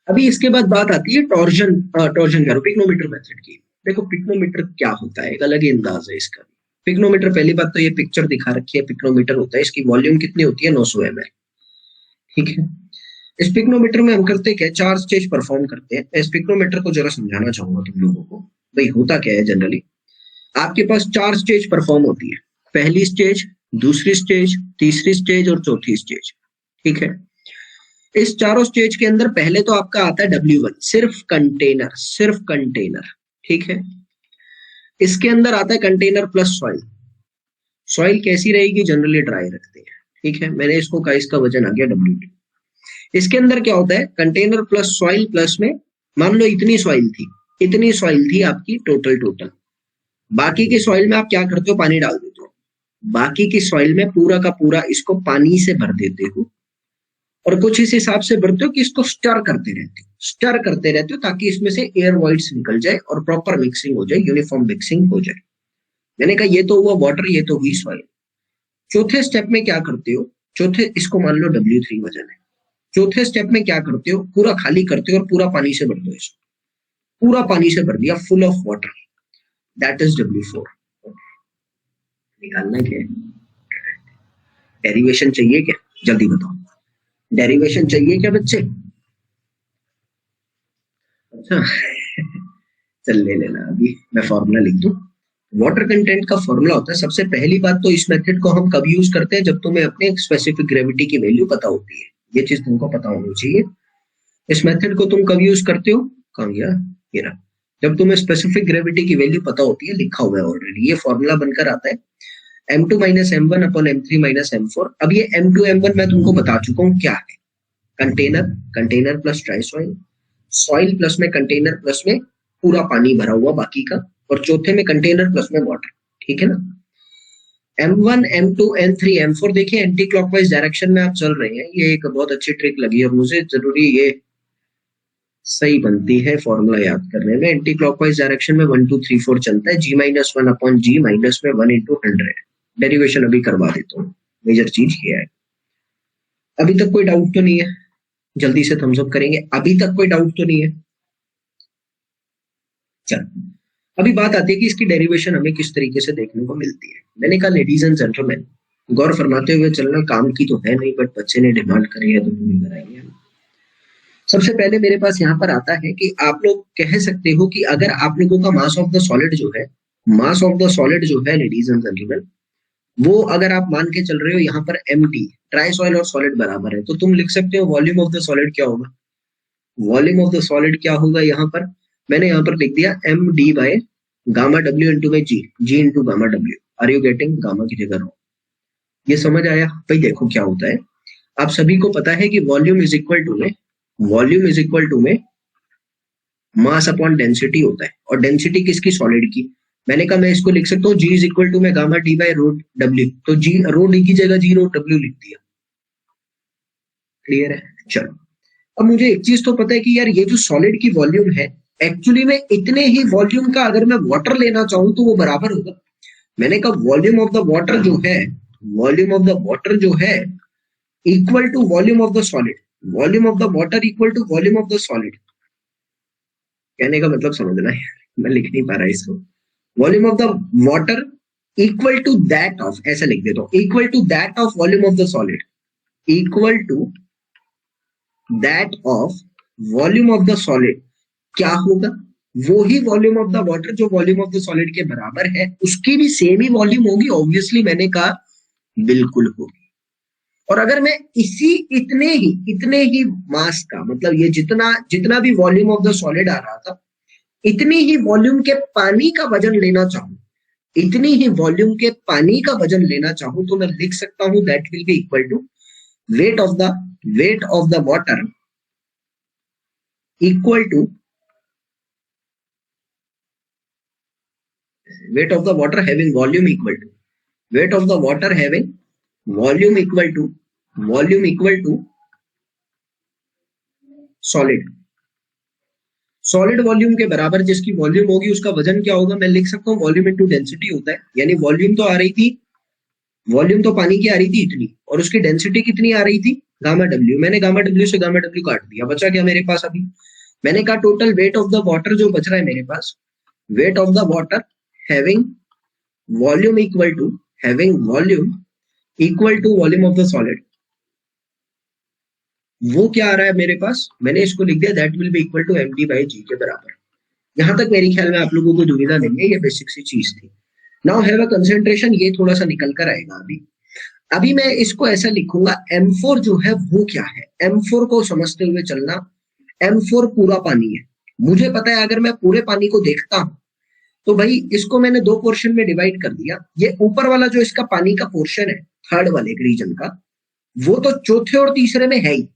अभी इसके बाद बात आती है टॉर्जन करो पिग्नोमीटर मेथड की। देखो पिग्नोमीटर क्या होता है, एक अलग ही अंदाज है इसका। पिग्नोमीटर, पहली बात तो ये पिक्चर दिखा रखी है, पिग्नोमीटर होता है, इसकी वॉल्यूम कितनी होती है, 900 ml, ठीक है। इस पिग्नोमीटर में हम करते क्या, 4 स्टेज परफॉर्म करते हैं। इस पिग्नोमीटर को जरा समझाना चाहूंगा तुम लोगों को। भाई होता क्या है, जनरली आपके पास 4 स्टेज परफॉर्म होती है, पहली स्टेज, दूसरी स्टेज, तीसरी स्टेज और चौथी स्टेज, ठीक है। इस चारों स्टेज के अंदर पहले तो आपका आता है W1, सिर्फ कंटेनर, ठीक है। इसके अंदर आता है कंटेनर प्लस सॉइल। सॉइल कैसी रहेगी, जनरली ड्राई रखते हैं, ठीक है। मैंने इसको कहा, इसका वजन आ गया W2। इसके अंदर क्या होता है, कंटेनर प्लस सॉइल प्लस में मान लो इतनी सॉइल थी, इतनी सॉइल थी आपकी टोटल। बाकी की सॉइल में आप क्या करते हो, पानी डाल देते हो। बाकी की सॉइल में पूरा का पूरा इसको पानी से भर देते हो और कुछ इस हिसाब से भरते हो कि इसको स्टर करते रहते हो ताकि इसमें से एयर वॉइड्स निकल जाए और प्रॉपर मिक्सिंग हो जाए, यूनिफॉर्म मिक्सिंग हो जाए। मैंने कहा ये तो हुआ वाटर, ये तो हुई सॉइल। चौथे स्टेप में क्या करते हो, इसको मान लो W3 वजन है। चौथे स्टेप में क्या करते हो, पूरा खाली करते हो और पूरा पानी से भर दो इसको। पूरा पानी से भर दिया, full of water, that is W4। निकालना क्या है, डेरिवेशन चाहिए क्या, जल्दी बताओ, डेरिवेशन चाहिए क्या बच्चे? अच्छा चल ले लेना, अभी मैं फॉर्मूला लिख दूं। वाटर कंटेंट का फॉर्मूला होता है, सबसे पहली बात तो इस मेथड को हम कब यूज करते हैं, जब तुम्हें अपने स्पेसिफिक ग्रेविटी की वैल्यू पता होती है। ये चीज तुमको पता होनी चाहिए। इस मेथड को तुम कब यूज करते हो, कहाँ गया ये रहा, जब तुम्हें स्पेसिफिक ग्रेविटी की वैल्यू पता होती है, लिखा हुआ है ऑलरेडी। ये फॉर्मूला बनकर आता है m2 minus m1 upon m3 minus m4। अब ये m2 m1 मैं तुमको बता चुका हूँ क्या है, container plus dry soil plus में कंटेनर प्लस में पूरा पानी भरा हुआ बाकी का, और चौथे में कंटेनर प्लस में वाटर, ठीक है ना। M1 M2 M3 M4 देखिए एंटी क्लॉकवाइज डायरेक्शन में आप चल रहे हैं। ये एक बहुत अच्छी ट्रिक लगी है मुझे, जरूरी ये सही बनती है फॉर्मूला याद करने में। एंटी क्लॉकवाइज डायरेक्शन में 1 2 3 4 चलता है, G-1 अपॉन G माइनस में 1 into 100। डेरिवेशन अभी करवा देता हूँ, मेजर चीज ये है। अभी तक कोई डाउट तो नहीं है, जल्दी से थम्स अप करेंगे, अभी तक कोई डाउट तो नहीं है। चल अभी बात आती है कि इसकी डेरिवेशन हमें किस तरीके से देखने को मिलती है। मैंने कहा लेडीज एंड जेंटलमैन, गौर फरमाते हुए चलना, काम की तो है नहीं, बट बच्चे ने डिमांड करी है तो पूरी कराएंगे। सबसे पहले मेरे पास यहाँ पर आता है कि आप लोग कह सकते हो कि अगर आप लोगों का मास ऑफ द सॉलिड जो है, मास ऑफ द सॉलिड जो है लेडीज एंड जेंटलमैन, वो अगर आप मान के चल रहे हो यहाँ पर MT, ड्राई सॉइल और सॉलिड बराबर है, तो तुम लिख सकते हो वॉल्यूम ऑफ द सॉलिड क्या होगा। वॉल्यूम ऑफ द सॉलिड क्या होगा, यहाँ पर मैंने यहाँ पर लिख दिया MD by gamma W into में G into gamma W। Are you getting, gamma की जगह रो। ये समझ आया भाई? देखो क्या होता है, आप सभी को पता है कि वॉल्यूम इज इक्वल टू में मास अपॉन डेंसिटी होता है, और डेंसिटी किसकी, सॉलिड की। मैंने कहा मैं इसको लिख सकता हूँ G इज इक्वल टू में गामा D बाय रो W, तो G रो D की जगह G रो W लिख दिया। क्लियर है? चलो अब मुझे एक चीज तो पता है कि यार ये जो सॉलिड की वॉल्यूम है, एक्चुअली में इतने ही वॉल्यूम का अगर मैं वाटर लेना चाहूं तो वो बराबर होगा। मैंने कहा वॉल्यूम ऑफ द वाटर जो है equal to volume of the solid, volume of the water equal to volume of the solid. कहने का मतलब समझना है, मैं लिख नहीं पा रहा इसको। Volume of the water equal to that of, ऐसा लिख देता हूं, equal to that of volume of the solid, equal to that of volume of the solid. क्या होगा, वो ही वॉल्यूम ऑफ द वाटर जो वॉल्यूम ऑफ द सॉलिड के बराबर है, उसकी भी सेम ही वॉल्यूम होगी। ऑब्वियसली मैंने कहा बिल्कुल होगी। और अगर मैं इतने ही मास का, मतलब ये जितना भी वॉल्यूम ऑफ द सॉलिड आ रहा था, इतनी ही वॉल्यूम के पानी का वजन लेना चाहूं, तो मैं लिख सकता हूं that will be equal to weight of the water equal to weight of the water having volume equal to solid volume के बराबर जिसकी वॉल्यूम होगी उसका वजन क्या होगा, मैं लिख सकता हूँ वॉल्यूम इनटू डेंसिटी होता है। यानी वॉल्यूम तो पानी की आ रही थी इतनी, और उसकी डेंसिटी कितनी आ रही थी, गामा W। मैंने गामा W से गामा W काट दिया, बचा क्या मेरे पास अभी, मैंने कहा total weight of the water जो बच रहा है मेरे पास, weight of the water having volume equal to volume of the solid. वो क्या आ रहा है मेरे पास, मैंने इसको लिख दिया that will be equal to MD by G के बराबर। यहां तक मेरे ख्याल में आप लोगों को दुविधा नहीं है, ये बेसिक सी चीज थी। नाउ हैव अ कंसंट्रेशन, ये थोड़ा सा निकल कर आएगा अभी मैं इसको ऐसा लिखूंगा, M4 जो है वो क्या है, M4 को समझते हुए चलना। M4 पूरा पानी है, मुझे पता है अगर मैं पूरे पानी को देखता हूं तो भाई इसको मैंने दो पोर्शन में डिवाइड कर दिया। ये ऊपर वाला जो इसका पानी का पोर्शन है, थर्ड वाले रीजन का, वो तो चौथे और तीसरे में है ही।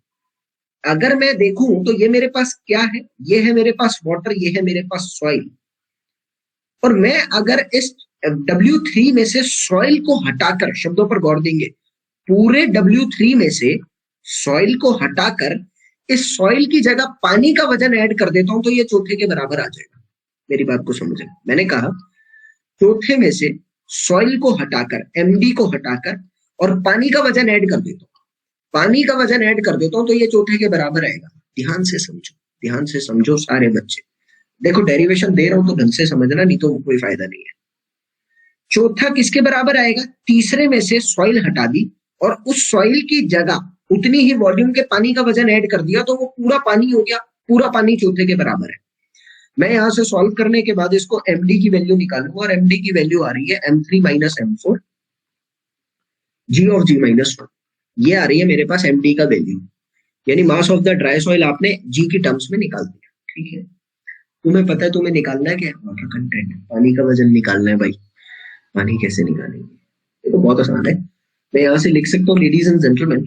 अगर मैं देखूं तो ये मेरे पास क्या है, ये है मेरे पास वाटर, ये है मेरे पास सॉइल। और मैं अगर इस W3 में से सॉइल को हटाकर, शब्दों पर गौर देंगे, पूरे W3 में से सॉइल को हटाकर इस सॉइल की जगह पानी का वजन ऐड कर देता हूं तो ये चौथे के बराबर आ जाएगा। मेरी बात को समझे, मैंने कहा चौथे में से सॉइल को हटाकर, MD को हटाकर और पानी का वजन ऐड कर देता हूं, पानी का वजन ऐड कर देता हूं तो ये चौथे के बराबर आएगा। ध्यान से समझो, ध्यान से समझो सारे बच्चे। देखो डेरिवेशन दे रहा हूं तो ढंग से समझना, नहीं तो कोई फायदा नहीं है। चौथा किसके बराबर आएगा, तीसरे में से सॉइल हटा दी और उस सॉइल की जगह उतनी ही वॉल्यूम के पानी का वजन ऐड कर दिया तो वो पूरा पानी हो गया, पूरा पानी चौथे के बराबर है। मैं यहां से सॉल्व करने के बाद इसको MD की वैल्यू निकालूंगा और MD की वैल्यू आ रही है M3 minus M4 G of G minus 1। ये आ रही है मेरे पास MD का वैल्यू, यानी मास ऑफ द ड्राई सॉइल आपने G की टर्म्स में निकाल दिया। ठीक है, तुम्हें पता है तुम्हें निकालना है क्या, वाटर कंटेंट, पानी का वजन निकालना है भाई। पानी कैसे निकालेंगे, ये तो बहुत आसान है। मैं यहाँ से लिख सकता हूँ लेडीज एंड जेंटलमैन,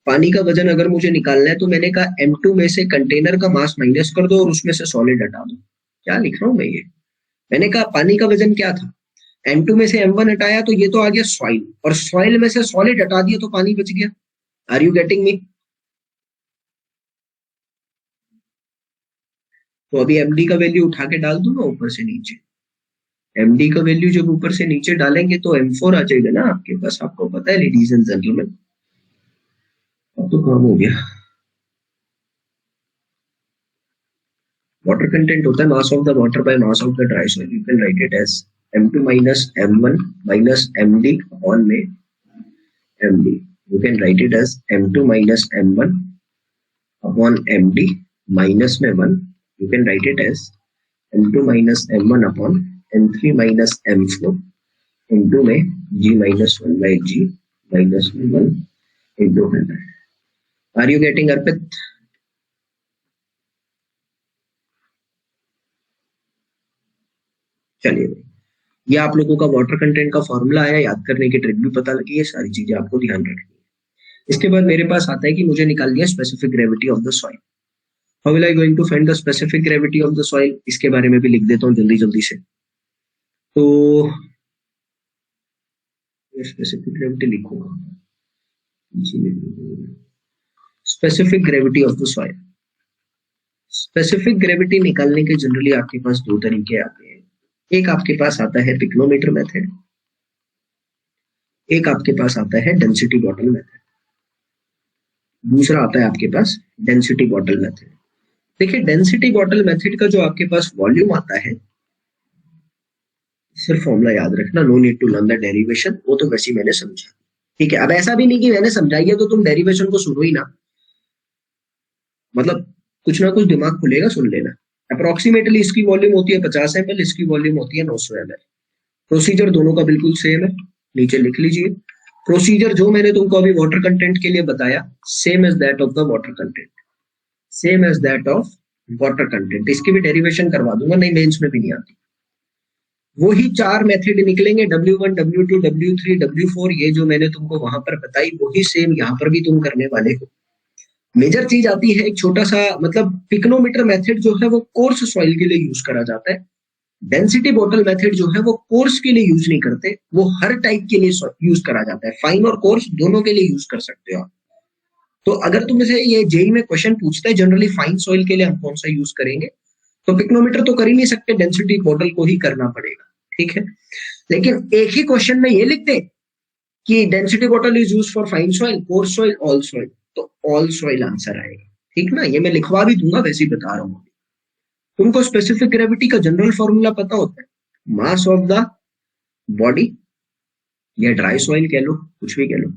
पानी का वजन अगर मुझे निकालना है तो मैंने कहा M2 में से कंटेनर का मास माइनस कर दो और उसमें से सॉलिड हटा दो। क्या लिख रहा हूं मैं ये, मैंने कहा पानी का वजन क्या था, M2 में से M1 हटाया तो ये तो आ गया सॉइल, और सॉइल में से सॉलिड हटा दिया तो पानी बच गया। Are you getting me? तो अभी MD का वैल्यू उठा के डाल दूंगा ऊपर से नीचे। MD का वैल्यू जब ऊपर से नीचे डालेंगे तो M4 आ जाएगा ना आपके पास, आपको पता है लेडीज एंड जेंटलमैन। अब तो काम हो गया। वाटर कंटेंट होता है mass of the water by mass of the dry soil. You can write it as M2 minus M1 minus MD upon में MD. You can write it as M2 minus M1 upon MD minus में 1. You can write it as M2 minus M1 upon M3 minus M4 into में G minus 1 by G minus 1 into 100. Are you getting Arpit? चलिए भाई, ये आप लोगों का water content का formula आया, याद करने की ट्रिक भी पता लगी है, सारी चीजें आपको ध्यान रखनी है। इसके बाद मेरे पास आता है कि मुझे निकालनी है specific gravity of the soil. How will I going to find the specific gravity of the soil, इसके बारे में भी लिख देता हूँ जल्दी जल्दी से। तो स्पेसिफिक ग्रेविटी लिखूंगा, specific gravity of the soil. Specific gravity निकालने के जनरली आपके पास दो तरीके आते हैं। एक आपके पास आता है पिक्नोमीटर मेथड, एक आपके पास आता है डेंसिटी बॉटल मेथड, दूसरा आता है आपके पास डेंसिटी बॉटल मेथड। देखिए डेंसिटी बॉटल मेथड का जो आपके पास वॉल्यूम आता है, सिर्फ फॉर्मूला याद रखना, no need to learn the derivation, वो तो वैसे ही मैंने समझा। ठीक है, अब ऐसा भी नहीं कि मैंने समझाई है तो तुम डेरिवेशन को सुनो ही ना, मतलब कुछ ना कुछ दिमाग खुलेगा, सुन लेना। अप्रोक्सीमेटली इसकी वॉल्यूम होती है 50 ml, इसकी वॉल्यूम होती है 900 ml। प्रोसीजर दोनों का बिल्कुल सेम है, नीचे लिख लीजिए। प्रोसीजर जो मैंने तुमको अभी वाटर कंटेंट के लिए बताया, same as that of the water content, same as that of water content. इसकी भी डेरिवेशन करवा दूंगा, नहीं मेंस में भी नहीं आती। वही 4 मेथड निकलेंगे, W1, W2, W3, W4, ये जो मैंने तुमको वहां पर बताई वही सेम यहाँ पर भी तुम करने वाले हो। मेजर चीज आती है एक छोटा सा, मतलब पिक्नोमीटर मेथड जो है वो कोर्स सॉइल के लिए यूज करा जाता है, डेंसिटी बॉटल मेथड जो है वो कोर्स के लिए यूज नहीं करते, वो हर टाइप के लिए यूज करा जाता है, फाइन और कोर्स दोनों के लिए यूज कर सकते हो आप। तो अगर तुमसे ये जेई में क्वेश्चन पूछता है जनरली फाइन सॉइल के लिए हम कौन सा यूज करेंगे, तो पिक्नोमीटर तो कर ही नहीं सकते, डेंसिटी बॉटल को ही करना पड़ेगा। ठीक है, लेकिन एक ही क्वेश्चन में ये लिखते कि density bottle is use for fine soil, course soil, all soil, तो ऑल सॉइल आंसर आएगा। ठीक ना, ये मैं लिखवा भी दूंगा, वैसे ही बता रहा हूँ। तुमको स्पेसिफिक ग्रेविटी का जनरल फॉर्मूला पता होता है, मास ऑफ द बॉडी या ड्राई सॉइल कह लो, कुछ भी कह लो,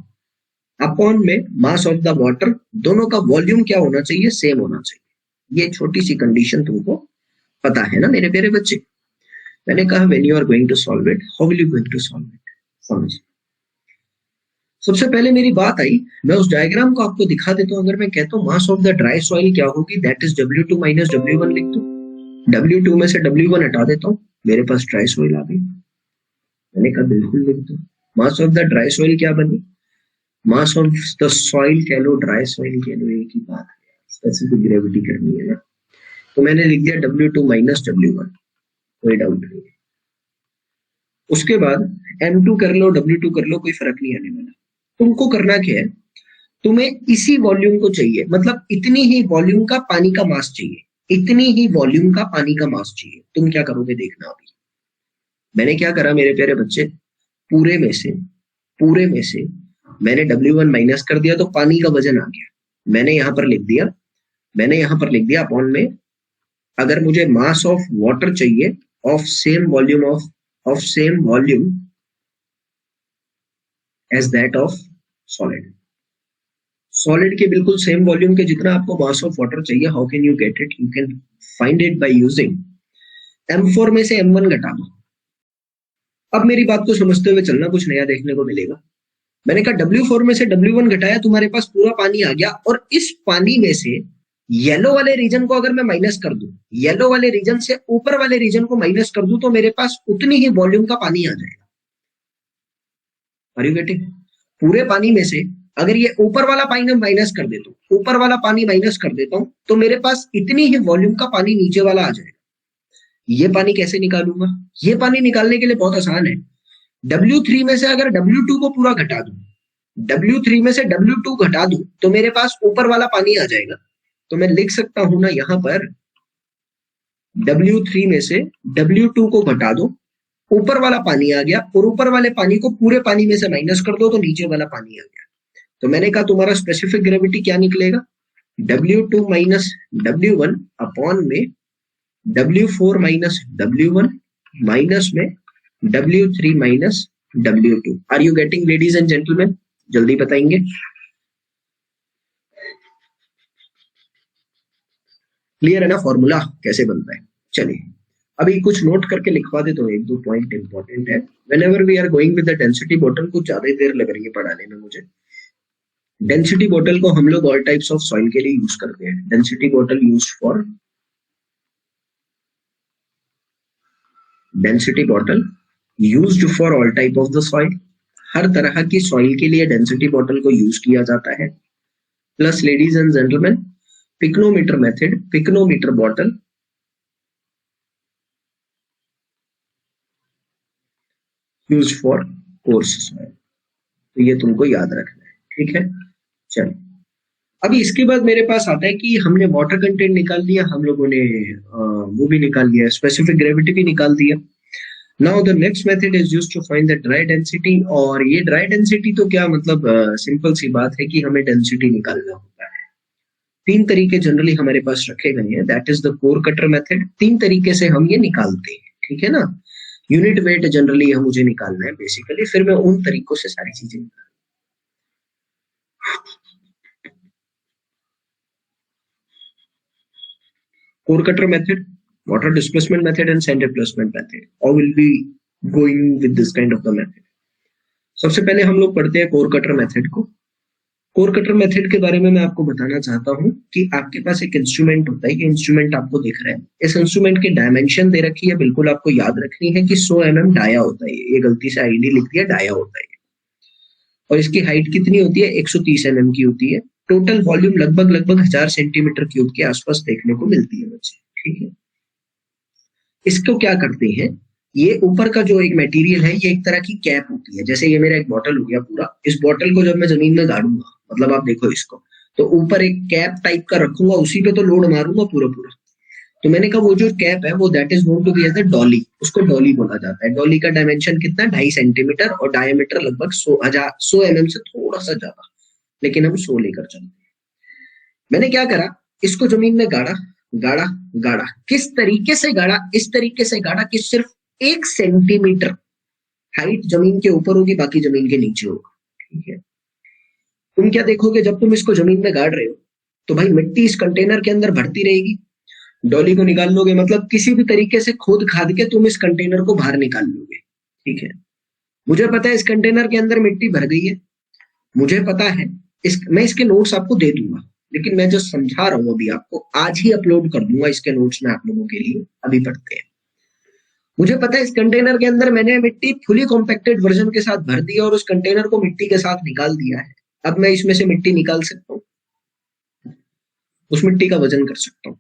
अपॉन में मास ऑफ द वाटर, दोनों का वॉल्यूम क्या होना चाहिए, सेम होना चाहिए। ये छोटी सी कंडीशन तुमको पता है ना मेरे प्यारे बच्चे। मैंने कहा when you are going to solve it, how will you going to solve it, समझ। सबसे पहले मेरी बात आई, मैं उस डायग्राम को आपको दिखा देता हूं। अगर मैं कहता हूं मास ऑफ द ड्राई सॉइल क्या होगी, that is W2 minus W1 लिख दो, W2 में से W1 हटा देता हूं, मेरे पास ड्राई सॉइल आ गई। मैंने कहा बिल्कुल लिख दो। मास ऑफ द ड्राई सॉइल क्या बनी, मास ऑफ द सॉइल कह लो, ड्राई सॉइल कह लो, एक ही बात है, स्पेसिफिक ग्रेविटी करनी है ना, तो मैंने लिख दिया W2 माइनस W1, कोई डाउट नहीं। उसके बाद M2 कर लो W2 कर लो, कोई फर्क नहीं आने वाला। तुमको करना क्या है, तुम्हें इसी वॉल्यूम को चाहिए, मतलब इतनी ही वॉल्यूम का पानी का मास चाहिए, इतनी ही वॉल्यूम का पानी का मास चाहिए। तुम क्या करोगे देखना अभी। मैंने क्या करा मेरे प्यारे बच्चे, पूरे में से मैंने W1 माइनस कर दिया तो पानी का वजन आ गया। मैंने यहां पर लिख दिया अपॉन में, अगर मुझे मास ऑफ वाटर चाहिए of same volume as that of solid के बिल्कुल सेम वॉल्यूम के जितना आपको मास ऑफ वाटर चाहिए, how can you get it? You can find it by using M4 में से M1 घटा दो। अब मेरी बात को समझते हुए चलना, कुछ नया देखने को मिलेगा। मैंने कहा W4 में से W1 घटाया, तुम्हारे पास पूरा पानी आ गया, और इस पानी में से येलो वाले रीजन को अगर मैं माइनस कर दूं, येलो वाले रीजन से ऊपर वाले रीजन को माइनस कर दूं, तो मेरे पास उतनी ही वॉल्यूम का पानी आ जाएगा। Are you getting? पूरे पानी में से अगर ये ऊपर वाला पानी माइनस कर देता हूं, तो मेरे पास इतनी ही वॉल्यूम का पानी नीचे वाला आ जाएगा। ये पानी कैसे निकालूंगा? ये पानी निकालने के लिए बहुत आसान है। W3 में से अगर W2 को पूरा घटा दूं, W3 में से W2 घटा दूं, तो मेरे पास ऊपर वाला पानी आ जाएगा। तो मैं लिख सकता हूं ना यहां पर, W3 में से W2 को घटा दो, ऊपर वाला पानी आ गया, और ऊपर वाले पानी को पूरे पानी में से माइनस कर दो, तो नीचे वाला पानी आ गया। तो मैंने कहा तुम्हारा स्पेसिफिक ग्रेविटी क्या निकलेगा? W2 माइनस W1 अपॉन में W4 माइनस W1 माइनस में W3 minus W2। Are you getting ladies and gentleman? जल्दी बताएंगे। क्लियर है ना फॉर्मूला कैसे बनता है? चलिए अभी कुछ नोट करके लिखवा देता हूँ, एक दो पॉइंट इंपॉर्टेंट है। Whenever we are going with the density bottle, कुछ ज्यादा ही देर लग रही है पढ़ाने में मुझे। डेंसिटी बॉटल को हम लोग ऑल टाइप्स ऑफ सॉइल के लिए यूज करते हैं। Density bottle use for density bottle used for all type of the soil. हर तरह की सॉइल के लिए डेंसिटी बॉटल को यूज किया जाता है। Plus ladies and gentleman, pycnometer method, pycnometer bottle use for course soil. तो ये तुमको याद रखना है, ठीक है। चलो अभी इसके बाद मेरे पास आता है कि हमने वाटर कंटेंट निकाल दिया, हम लोगों ने वो भी निकाल लिया, स्पेसिफिक ग्रेविटी भी निकाल दिया। Now the next method is used to find the dry density. और ये ड्राई डेंसिटी तो क्या मतलब, सिंपल सी बात है कि हमें डेंसिटी निकालना होता है। तीन तरीके जनरली हमारे पास रखे गए हैं, that is the core cutter method. तीन तरीके से हम ये निकालते हैं, ठीक है ना। यूनिट वेट जनरली यह मुझे निकालना है बेसिकली, फिर मैं उन तरीकों से सारी चीजें निकाल। Core cutter method, water displacement method and sand replacement method. All will be going with this kind of the method. सबसे पहले हम लोग पढ़ते हैं कोर कटर मेथड को। कोर कटर मेथड के बारे में मैं आपको बताना चाहता हूं कि आपके पास एक इंस्ट्रूमेंट होता है, ये इंस्ट्रूमेंट आपको दिख रहा है। इस इंस्ट्रूमेंट की डायमेंशन दे रखी है, बिल्कुल आपको याद रखनी है कि 100 mm डाया होता है। ये गलती से आईडी लिख दिया, डाया होता है। और इसकी हाइट कितनी होती है? 130 mm की होती है। टोटल वॉल्यूम लगभग 1000 सेंटीमीटर क्यूब के आसपास देखने को मिलती है बच्चे, ठीक है। इसको क्या करते हैं, ये ऊपर का जो एक मटेरियल है, ये एक तरह की कैप होती है। जैसे ये मेरा एक बॉटल हो गया पूरा, इस बॉटल को जब मैं जमीन में गाड़ूंगा, मतलब आप देखो इसको, तो ऊपर एक कैप टाइप का रखूंगा, उसी पे तो लोड मारूंगा पूरा। तो मैंने कहा वो जो कैप है वो that is known to be as the dolly, उसको डॉली बोला जाता है। डॉली का डायमेंशन कितना? 2.5 सेंटीमीटर, और डायमीटर लगभग 100 mm से थोड़ा सा ज्यादा, लेकिन हम 100 लेकर चलते हैं। मैंने क्या करा, इसको जमीन में गाड़ा। किस तरीके से गाड़ा? इस तरीके से गाड़ा कि सिर्फ 1 सेंटीमीटर हाइट जमीन के ऊपर होगी, बाकी जमीन के नीचे होगा, ठीक है। तुम क्या देखोगे, जब तुम इसको जमीन में गाड़ रहे हो तो भाई मिट्टी इस कंटेनर के अंदर भरती रहेगी। डॉली को निकाल लोगे, मतलब किसी भी तरीके से खोद खाद के तुम इस कंटेनर को बाहर निकाल लोगे, ठीक है। मुझे पता है इस कंटेनर के अंदर मिट्टी भर गई है, मुझे पता है, मैं इसके नोट्स आपको दे दूंगा, लेकिन मैं जो समझा रहा हूं अभी आपको, आज ही अपलोड कर दूंगा इसके नोट्स में आप लोगों के लिए। अभी पढ़ते हैं। मुझे पता है इस कंटेनर के अंदर मैंने मिट्टी फुली कॉम्पैक्टेड वर्जन के साथ भर दी और उस कंटेनर को मिट्टी के साथ निकाल दिया है। अब मैं इसमें से मिट्टी निकाल सकता हूँ। उस मिट्टी का वजन कर सकता हूँ।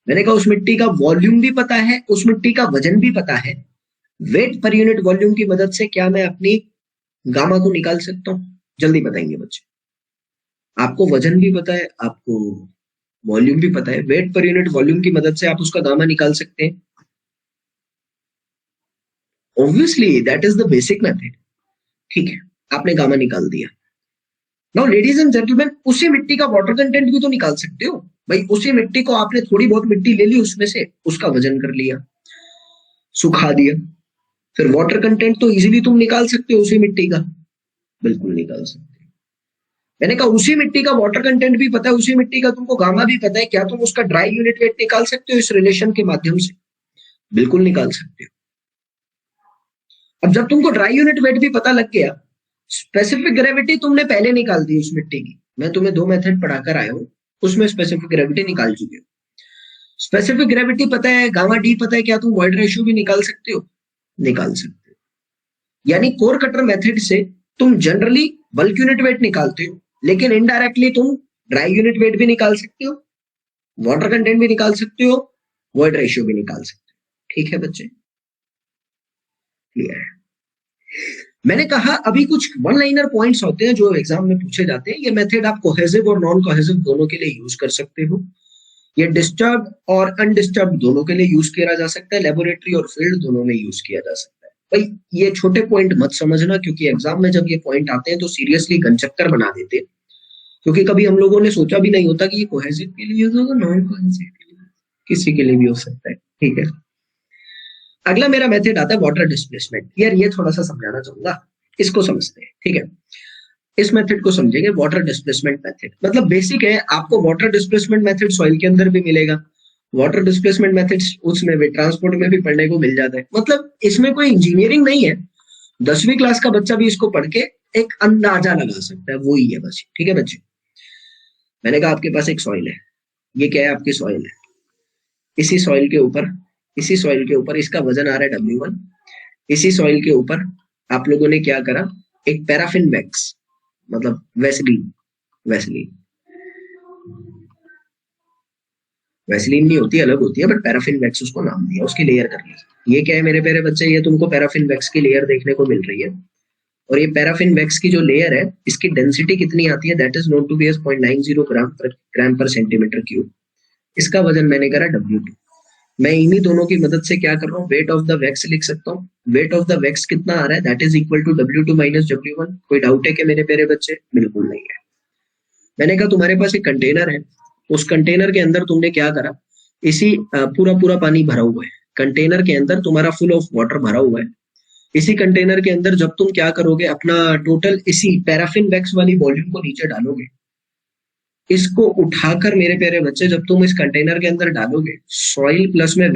मैंने कहा उस मिट्टी का वॉल्यूम भी पता है, उस मिट्टी का वजन भी पता है। वेट पर यूनिट वॉल्यूम की मदद से क्या मैं अपनी गामा को निकाल सकता हूँ? जल्दी बताएंगे बच्चे। आपको वजन भी पता है, आपको वॉल्यूम भी पता है, वेट पर यूनिट वॉल्यूम की मदद से आप उसका गामा निकाल सकते हैं। Obviously that is the basic method. ठीक है, आपने गामा निकाल दिया। नाउ लेडीज एंड जेंटलमैन, उसी मिट्टी का वाटर कंटेंट भी तो निकाल सकते हो भाई। उसी मिट्टी को आपने थोड़ी बहुत मिट्टी ले ली, उसमें से उसका वजन कर लिया, सुखा दिया, फिर वाटर कंटेंट तो इजीली तुम निकाल सकते हो उसी मिट्टी का, बिल्कुल निकाल सकते हो। मैंने कहा उसी मिट्टी का वाटर कंटेंट भी पता है, उसी मिट्टी का तुमको गामा भी पता है, क्या तुम उसका ड्राई यूनिट वेट निकाल सकते हो इस रिलेशन के माध्यम से? बिल्कुल निकाल सकते हो। अब जब तुमको ड्राई यूनिट वेट भी पता लग गया, स्पेसिफिक ग्रेविटी तुमने पहले निकाल दी उस मिट्टी की। मैं तुम्हें 2 मेथड पढ़ाकर आया हूं, उसमें स्पेसिफिक ग्रेविटी निकाल चुके हो। स्पेसिफिक ग्रेविटी पता है, गामा डी पता है, क्या तुम वॉइड रेशियो भी निकाल सकते हो? निकाल सकते हो। यानी कोर कटर मेथड से तुम जनरली बल्क यूनिट वेट निकालते हो, लेकिन इनडायरेक्टली तुम ड्राई यूनिट वेट भी निकाल सकते हो, वाटर कंटेंट भी निकाल सकते हो, वॉइड रेशियो भी निकाल सकते हो। ठीक है बच्चे, क्लियर है? मैंने कहा अभी कुछ वन लाइनर पॉइंट्स होते हैं जो एग्जाम में पूछे जाते हैं। ये मेथड आप कोहेसिव और नॉन कोहेसिव दोनों के लिए यूज कर सकते हो। ये डिस्टर्ब और अनडिस्टर्ब दोनों के लिए यूज किया जा सकता है, लेबोरेटरी और फील्ड दोनों में यूज किया जा सकता है। भाई ये छोटे पॉइंट मत समझना, क्योंकि एग्जाम में जब ये पॉइंट आते हैं तो सीरियसली गनचक्कर बना देते हैं, क्योंकि कभी हम लोगों ने सोचा भी नहीं होता कि ये कोहेसिव के लिए यूज होगा, नॉन कोहेसिव के लिए, किसी के लिए भी हो सकता है। ठीक है, अगला मेरा मेथड आता है वाटर डिस्प्लेसमेंट। यार ये थोड़ा सा समझाना चाहूंगा, इसको समझते हैं। ठीक है, इस मेथड को समझेंगे, वाटर डिस्प्लेसमेंट मेथड। मतलब बेसिक है, आपको वाटर डिस्प्लेसमेंट मेथड सॉइल के अंदर भी मिलेगा, वाटर डिस्प्लेसमेंट मेथड उसमें भी, ट्रांसपोर्ट में भी पढ़ने को मिल जाता है। मतलब इसमें कोई इंजीनियरिंग नहीं है, 10वीं क्लास का बच्चा भी इसको पढ़ के एक अंदाजा लगा सकता है, वो ही है बस। ठीक है बच्चे, मैंने कहा आपके पास एक सॉइल है, ये क्या है? आपकी सॉइल है। इसी सॉइल के ऊपर इसका वजन आ रहा है W1। इसी सॉइल के ऊपर आप लोगों ने क्या करा, एक पैराफिन वैक्स, मतलब वैसलीन नहीं होती, अलग होती है, बट पैराफिन वैक्स उसको नाम दिया, उसकी लेयर कर ली। ये क्या है मेरे प्यारे बच्चे? ये तुमको पैराफिन वैक्स की लेयर देखने को मिल रही है, और ये पैराफिन वैक्स की जो लेयर है, इसकी डेंसिटी कितनी आती है? That is known to be as 0.90 gram per centimetre cube. इसका वजन मैंने करा W2। मैं इन्हीं दोनों की मदद से क्या कर रहा हूँ, वेट ऑफ द वैक्स लिख सकता हूँ। वेट ऑफ द वैक्स कितना आ रहा है? That is equal to W2 minus W1। कोई डाउट है कि मेरे प्यारे बच्चे? बिल्कुल नहीं है। मैंने कहा तुम्हारे पास एक कंटेनर है, उस कंटेनर के अंदर तुमने क्या करा, इसी पूरा पानी भरा हुआ है, कंटेनर के अंदर तुम्हारा फुल ऑफ वाटर भरा हुआ है। इसी कंटेनर के अंदर जब तुम क्या करोगे, अपना टोटल इसी पैराफिन वैक्स वाली वॉल्यूम को नीचे डालोगे, इसको उठाकर मेरे प्यारे बच्चे जब तुम इस कंटेनर के अंदर डालोगे, सॉइल प्लस में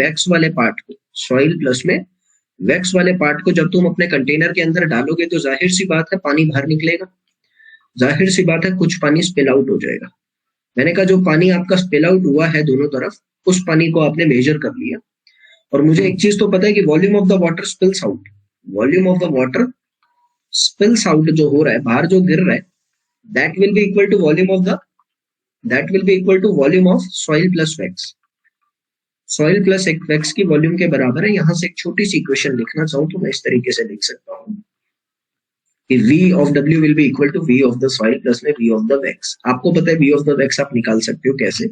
वैक्स वाले पार्ट को जब तुम अपने कंटेनर के अंदर डालोगे, तो जाहिर सी बात है पानी बाहर निकलेगा, जाहिर सी बात है कुछ पानी स्पिल आउट हो जाएगा। मैंने कहा जो पानी आपका स्पिल आउट हुआ है दोनों तरफ, उस पानी को आपने मेजर कर लिया, और मुझे एक चीज तो पता है कि volume of the water spills out, volume of the water spills out जो हो रहा है, बाहर जो गिर रहा है, that will be equal to volume of soil plus wax. Soil plus wax की वॉल्यूम के बराबर है। यहां से एक छोटी सी इक्वेशन लिखना चाहूं तो मैं इस तरीके से लिख सकता हूं कि V of W will be equal to V of the soil plus में V of the wax। आपको पता है V of the wax आप निकाल सकते हो कैसे,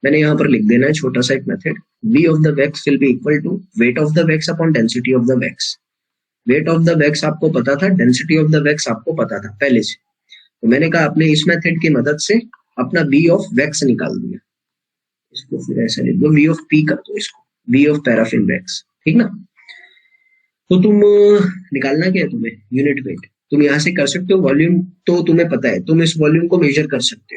मैंने यहाँ पर लिख देना है छोटा सा एक method. V of the wax will be equal to weight of the wax upon density of the wax। Wait of the wax आपको पता था, डेंसिटी ऑफ द वैक्स आपको पता था पहले से, तो मैंने कहा आपने इस मेथड की मदद से अपना V ऑफ वैक्स निकाल दिया। इसको फिर ऐसे लिख दो, V ऑफ P कर दो इसको, V ऑफ पैराफिन वैक्स, ठीक ना। तो तुम निकालना क्या है तुम्हें, यूनिट वेट। तुम यहाँ से कर सकते हो, वॉल्यूम तो तुम्हें पता है, तुम इस वॉल्यूम को मेजर कर सकते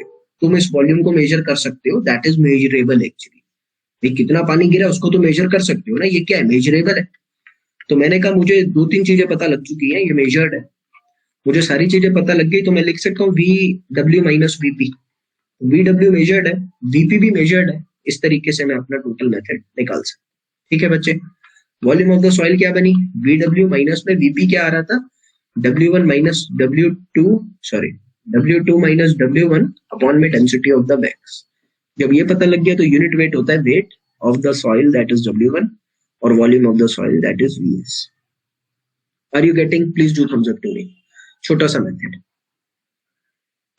हो, दैट इज मेजरेबल एक्चुअली। कितना पानी गिरा उसको तो मेजर कर सकते हो ना, ये क्या है, मेजरेबल है। तो मैंने कहा मुझे 2-3 चीजें पता लग चुकी हैं, ये मेजर्ड है, मुझे सारी चीजें पता लग गई, तो मैं लिख सकता हूँ VW minus VP। VW measured है, VP भी मेजर्ड है, इस तरीके से मैं अपना टोटल मेथड निकाल सकता हूँ। ठीक है बच्चे, वॉल्यूम ऑफ द सॉइल क्या बनी, VW माइनस में VP क्या आ रहा था, W1 minus W2, sorry W2 minus W1 upon में डेंसिटी ऑफ द बैग्स। जब ये पता लग गया तो यूनिट वेट होता है weight of the soil that is W1 और volume of the soil that is Vs। Are you getting? Please do thumbs up to me. छोटा सा मेथड।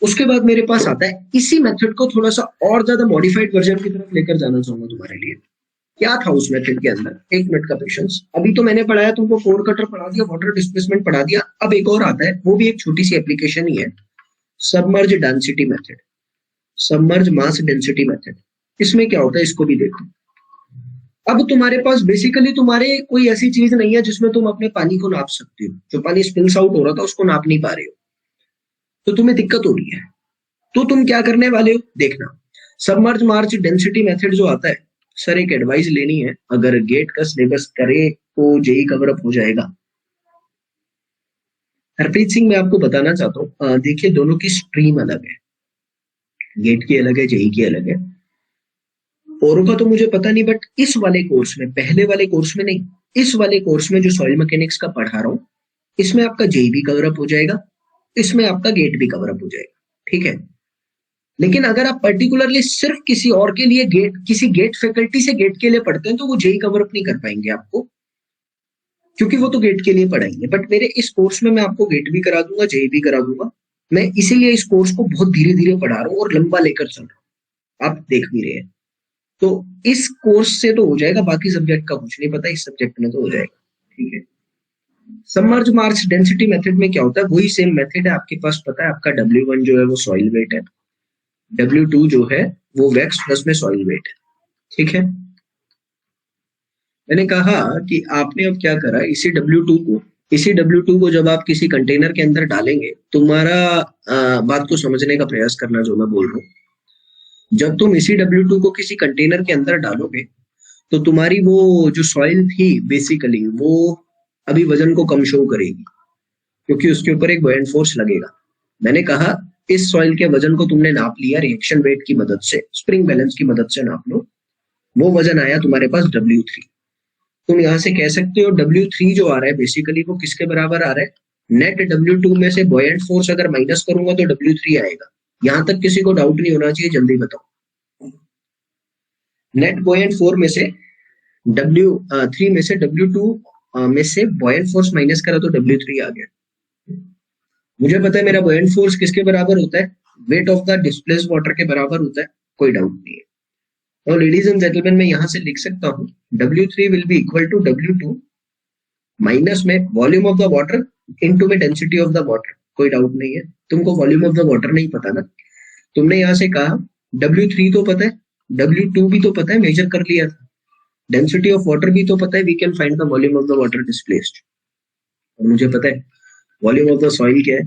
उसके बाद मेरे पास आता है, इसी मेथड को थोड़ा सा और ज्यादा मॉडिफाइड वर्जन की तरफ लेकर जाना चाहूंगा तुम्हारे लिए। क्या था उस मेथड के अंदर? एक मिनट का पेशेंस। अभी तो मैंने पढ़ाया तुमको, कोर कटर पढ़ा दिया, वाटर डिस्प्लेसमेंट पढ़ा दिया। अब एक और आता है, वो भी एक छोटी सी एप्लीकेशन ही है, submerge density method, submerge mass density method. इसमें क्या होता है इसको भी देखो। अब तुम्हारे पास बेसिकली तुम्हारे कोई ऐसी चीज नहीं है जिसमें तुम अपने पानी को नाप सकते हो। जो पानी स्पिल्स आउट हो रहा था उसको नाप नहीं पा रहे हो, तो तुम्हें दिक्कत हो रही है। तो तुम क्या करने वाले हो देखना। सबमर्ज मास डेंसिटी मेथड जो आता है, सर एक एडवाइस लेनी है, अगर गेट का सिलेबस करे तो जेई कवर अप हो जाएगा। हरप्रीत सिंह, मैं आपको बताना चाहता हूँ, देखिए दोनों की स्ट्रीम अलग है, गेट की अलग है, जेई की अलग है। औरों का तो मुझे पता नहीं, बट इस वाले कोर्स में, पहले वाले कोर्स में नहीं, इस वाले कोर्स में जो सॉइल मैकेनिक्स का पढ़ा रहा हूँ, इसमें आपका जेई भी कवर अप हो जाएगा, इसमें आपका गेट भी कवर अप हो जाएगा, ठीक है। लेकिन अगर आप पर्टिकुलरली सिर्फ किसी और के लिए गेट, किसी गेट फैकल्टी से गेट के लिए पढ़ते हैं तो वो जेई कवर अप नहीं कर पाएंगे आपको, क्योंकि वो तो गेट के लिए पढ़ाएंगे। बट मेरे इस कोर्स में मैं आपको गेट भी करा दूंगा, जेई भी करा दूंगा। मैं इसीलिए इस कोर्स को बहुत धीरे धीरे पढ़ा रहा हूँ और लंबा लेकर चल रहा हूँ, आप देख भी रहे हैं। तो इस कोर्स से तो हो जाएगा, बाकी सब्जेक्ट का कुछ नहीं पता, इस सब्जेक्ट में तो हो जाएगा, ठीक है। सबमर्ज मास डेंसिटी मेथड में क्या होता है, वही सेम मेथड है, आपके पास पता है। आपका W1 जो है वो सॉइल वेट है, W2 जो है वो वैक्स प्लस में सॉइल वेट है, ठीक है। मैंने कहा कि आपने अब क्या करा, इसी W2 को जब आप किसी कंटेनर के अंदर डालेंगे, तुम्हारा बात को समझने का प्रयास करना जो मैं बोल रहा हूँ। जब तुम इसी W2 को किसी कंटेनर के अंदर डालोगे तो तुम्हारी वो जो सॉइल थी बेसिकली वो अभी वजन को कम शो करेगी, क्योंकि उसके ऊपर एक बॉयंट फोर्स लगेगा। मैंने कहा इस सॉइल के वजन को तुमने नाप लिया रिएक्शन वेट की मदद से, स्प्रिंग बैलेंस की मदद से नाप लो, वो वजन आया तुम्हारे पास W3। तुम यहां से कह सकते हो W3 जो आ रहा है बेसिकली वो किसके बराबर आ रहा है, नेट W2 में से बॉयंट फोर्स अगर माइनस करूंगा तो W3 आएगा। यहां तक किसी को डाउट नहीं होना चाहिए, जल्दी बताओ। नेट बॉयंट फोर्स में से W3 में से W2 में से बॉयंट फोर्स माइनस करा तो W3 आ गया। मुझे पता है मेरा बॉयंट फोर्स किसके बराबर होता है, weight of the displaced water के बराबर होता है, कोई डाउट नहीं है। तो लेडीज एंड जेंटलमैन, मैं यहां से लिख सकता हूं W3 will be equal to W2 minus में volume of the water into में डेंसिटी ऑफ द वाटर, कोई डाउट नहीं है। तुमको वॉल्यूम ऑफ द वाटर नहीं पता ना, तुमने यहां से कहा W3 तो पता है, W2 भी तो पता है, मेजर कर लिया था, डेंसिटी ऑफ वाटर भी तो पता है, we can find the volume of the water displaced. और मुझे पता है वॉल्यूम ऑफ द सॉइल क्या है,